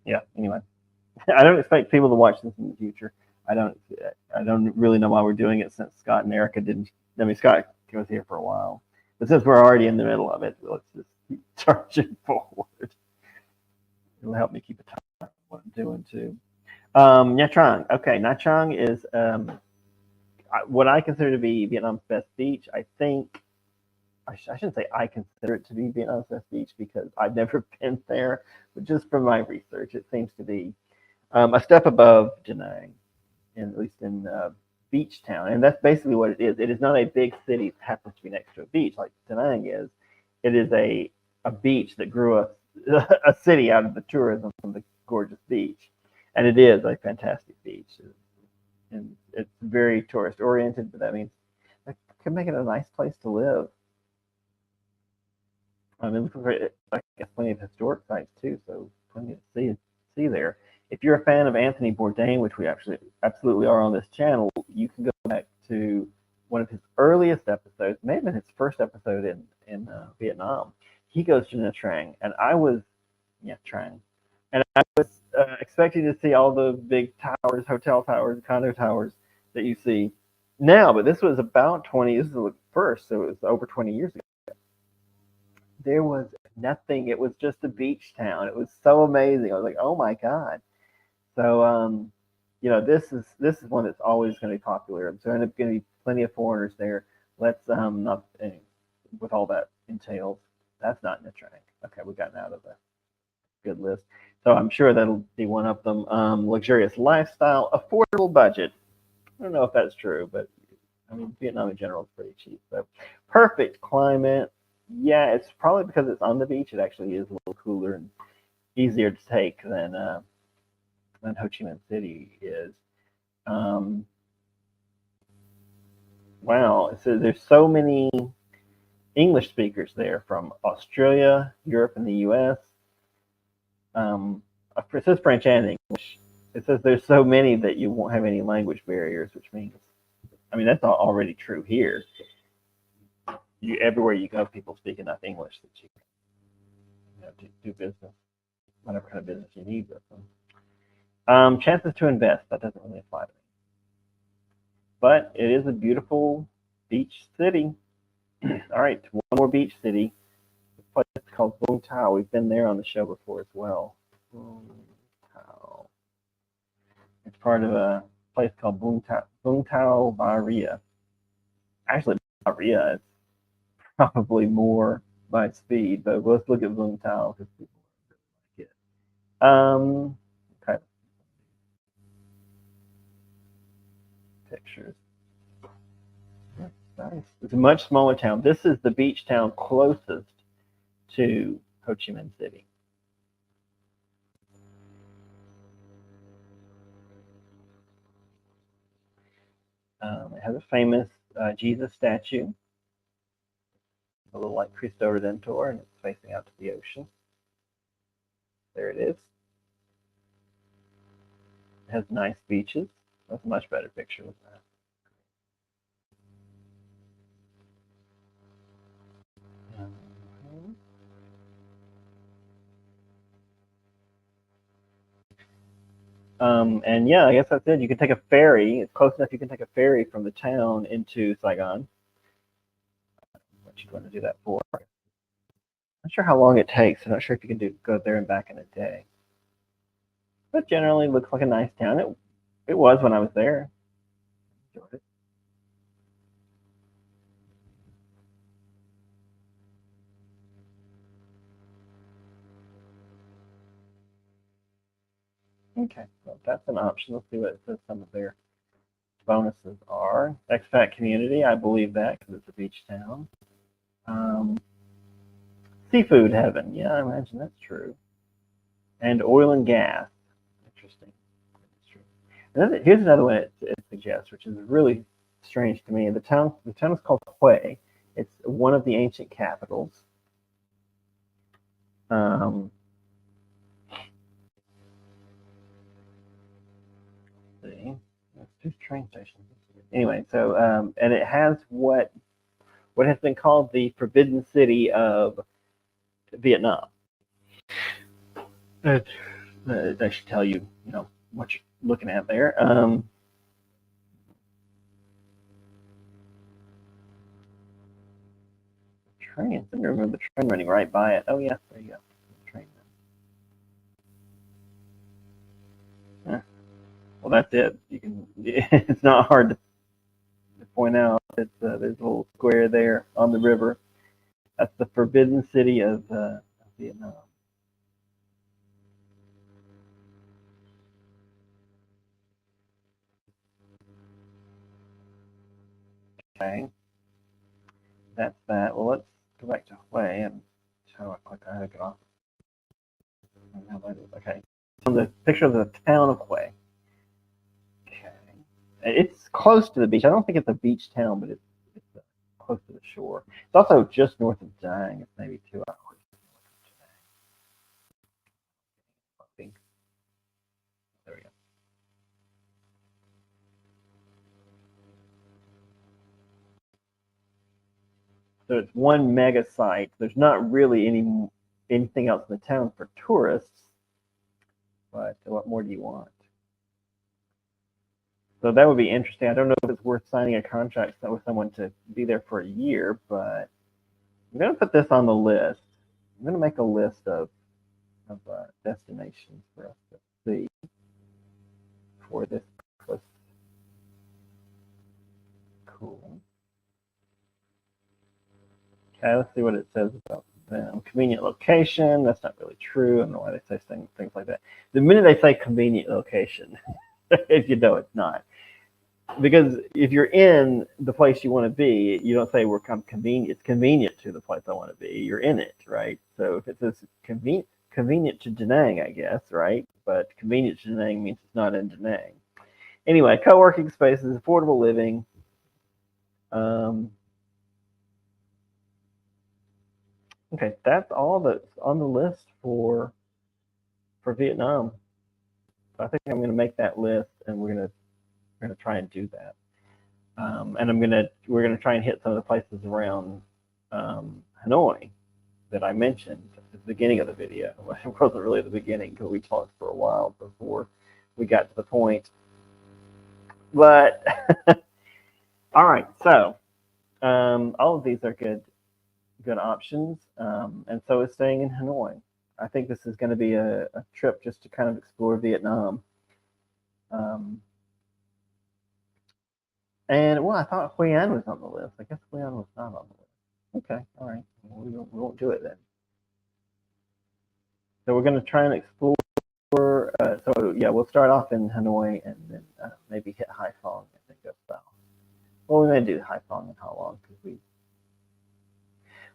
yeah. Anyway, I don't expect people to watch this in the future. I don't really know why we're doing it since Scott and Erica didn't. I mean, Scott was here for a while, but since we're already in the middle of it, let's just keep charging forward. It'll help me keep a time on what I'm doing too. Nha Trang. Okay, Nha Trang is what I consider to be Vietnam's best beach. I think I shouldn't say I consider it to be Vietnam's best beach because I've never been there, but just from my research, it seems to be a step above Da Nang, at least in beach town, and that's basically what it is. It is not a big city that happens to be next to a beach like Da Nang is. It is a beach that grew a city out of the tourism from the gorgeous beach, and it is a fantastic beach, and it's very tourist oriented. But that means it can make it a nice place to live. I mean, I guess plenty of historic sites too, so plenty to see there. If you're a fan of Anthony Bourdain, which we actually absolutely are on this channel, you can go back to one of his earliest episodes, maybe his first episode in Vietnam. He goes to Nha Trang, and I was expecting to see all the big towers, hotel towers, condo towers that you see now, but this was about 20. This is the first, so it was over 20 years ago. There was nothing. It was just a beach town. It was so amazing. I was like, oh my god. So, this is one that's always going to be popular. There's going to be plenty of foreigners there. Let's not with all that entails. That's not Nha Trang. Okay, we got out of the good list. So I'm sure that'll be one of them. Luxurious lifestyle, affordable budget. I don't know if that's true, but I mean Vietnam in general is pretty cheap. So perfect climate. Yeah, it's probably because it's on the beach. It actually is a little cooler and easier to take than Ho Chi Minh City is. Wow, so there's so many English speakers there from Australia, Europe, and the U.S. It says French and English. It says there's so many that you won't have any language barriers, which means, I mean, that's already true here. Everywhere you go, people speak enough English that you can do business, whatever kind of business you need with them. Chances to invest, that doesn't really apply to me. But it is a beautiful Beach city. All right, one more beach city. This place is called Vung Tau. We've been there on the show before as well. Vung Tau. It's part of a place called Vung Tau Bahria. Actually, Bahria is probably more by speed, but let's look at Vung Tau because people like it. Okay. Pictures. Nice. It's a much smaller town. This is the beach town closest to Ho Chi Minh City. It has a famous Jesus statue, a little like Cristo Redentor, and it's facing out to the ocean. There it is. It has nice beaches. That's a much better picture with that. And yeah, I guess that's it. You can take a ferry. It's close enough. You can take a ferry from the town into Saigon. What you'd want to do that for? Not sure how long it takes. I'm not sure if you can go there and back in a day. But generally, looks like a nice town. It was when I was there. Enjoyed it. Okay, well, that's an option. Let's see what it says some of their bonuses are. Expat community, I believe that because it's a beach town. Seafood heaven, yeah, I imagine that's true. And oil and gas, interesting. That's true. Here's another one it suggests, which is really strange to me. The town is called Hue. It's one of the ancient capitals. See, there's two train stations. Anyway, so and it has what has been called the Forbidden City of Vietnam. That should tell you, what you're looking at there. Train. I remember the train running right by it. Oh yeah, there you go. Train. Well, that's it. You can. It's not hard to point out. It's there's a little square there on the river. That's the Forbidden City of Vietnam. Okay, that's that. Well, let's go back to Hue and how I click on it off. Okay, on the picture of the town of Hue. Okay, it's close to the beach. I don't think it's a beach town, but it's close to the shore. It's also just north of Da Nang. It's maybe 2 hours. I think. There we go. So it's one mega site. There's not really anything else in the town for tourists. But what more do you want? So that would be interesting. I don't know if it's worth signing a contract with someone to be there for a year, but I'm going to put this on the list. I'm going to make a list of destinations for us to see for this purpose. Cool. Okay, let's see what it says about them. Convenient location. That's not really true. I don't know why they say things like that. The minute they say convenient location, if you know it's not. Because if you're in the place you want to be, you don't say it's convenient to the place I want to be. You're in it, right? So if it says convenient to Da Nang, I guess, right? But convenient to Da Nang means it's not in Da Nang. Anyway, co-working spaces, affordable living. Okay, that's all that's on the list for Vietnam. So I think I'm going to make that list, and we're going to try and do that. And we're going to try and hit some of the places around Hanoi that I mentioned at the beginning of the video. It wasn't really the beginning because we talked for a while before we got to the point. But all right, so All of these are good options, and so is staying in Hanoi. I think this is going to be a trip just to kind of explore Vietnam. And well, I thought Hoi An was on the list. I guess Hoi An was not on the list. Okay, all right, we won't do it then. So we're going to try and explore. So yeah, we'll start off in Hanoi and then maybe hit Haiphong and then go south. Well, we may do Haiphong and how long because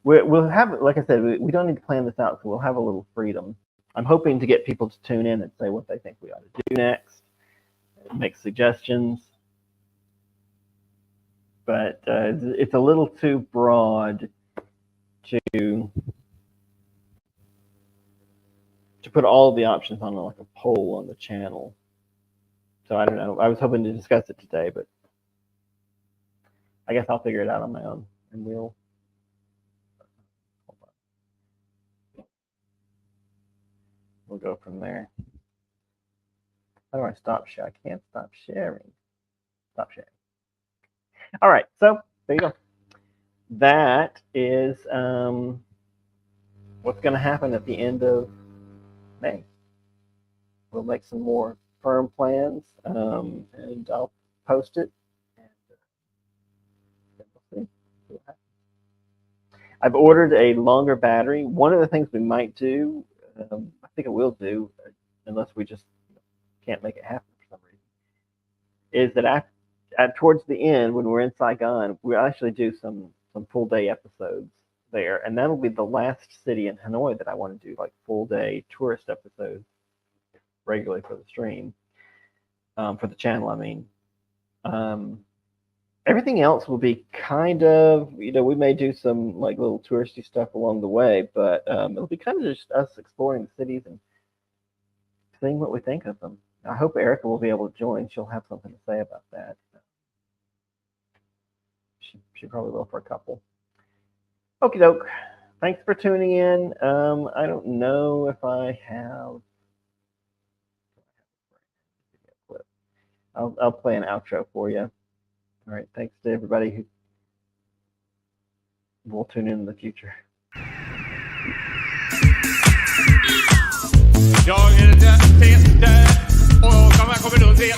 we'll have, like I said, we don't need to plan this out, so we'll have a little freedom. I'm hoping to get people to tune in and say what they think we ought to do next, make suggestions. But it's a little too broad to put all the options on like a poll on the channel. So I don't know. I was hoping to discuss it today, but I guess I'll figure it out on my own, and we'll go from there. How do I stop share? I can't stop sharing. Stop sharing. All right, so there you go. That is what's going to happen at the end of May. We'll make some more firm plans, and I'll post it. And we'll see what happens. I've ordered a longer battery. One of the things we might do, I think I will do, unless we just can't make it happen for some reason, is that towards the end, when we're in Saigon, we'll actually do some full day episodes there, and that'll be the last city in Hanoi that I want to do like full day tourist episodes regularly for the stream, for the channel. I mean, everything else will be kind of, we may do some like little touristy stuff along the way, but it'll be kind of just us exploring the cities and seeing what we think of them. I hope Erica will be able to join. She'll have something to say about that. She probably will for a couple. Okie doke. Thanks for tuning in. I don't know if I have. I'll play an outro for you. All right. Thanks to everybody who will tune in the future. Jag är den sista och kommer du se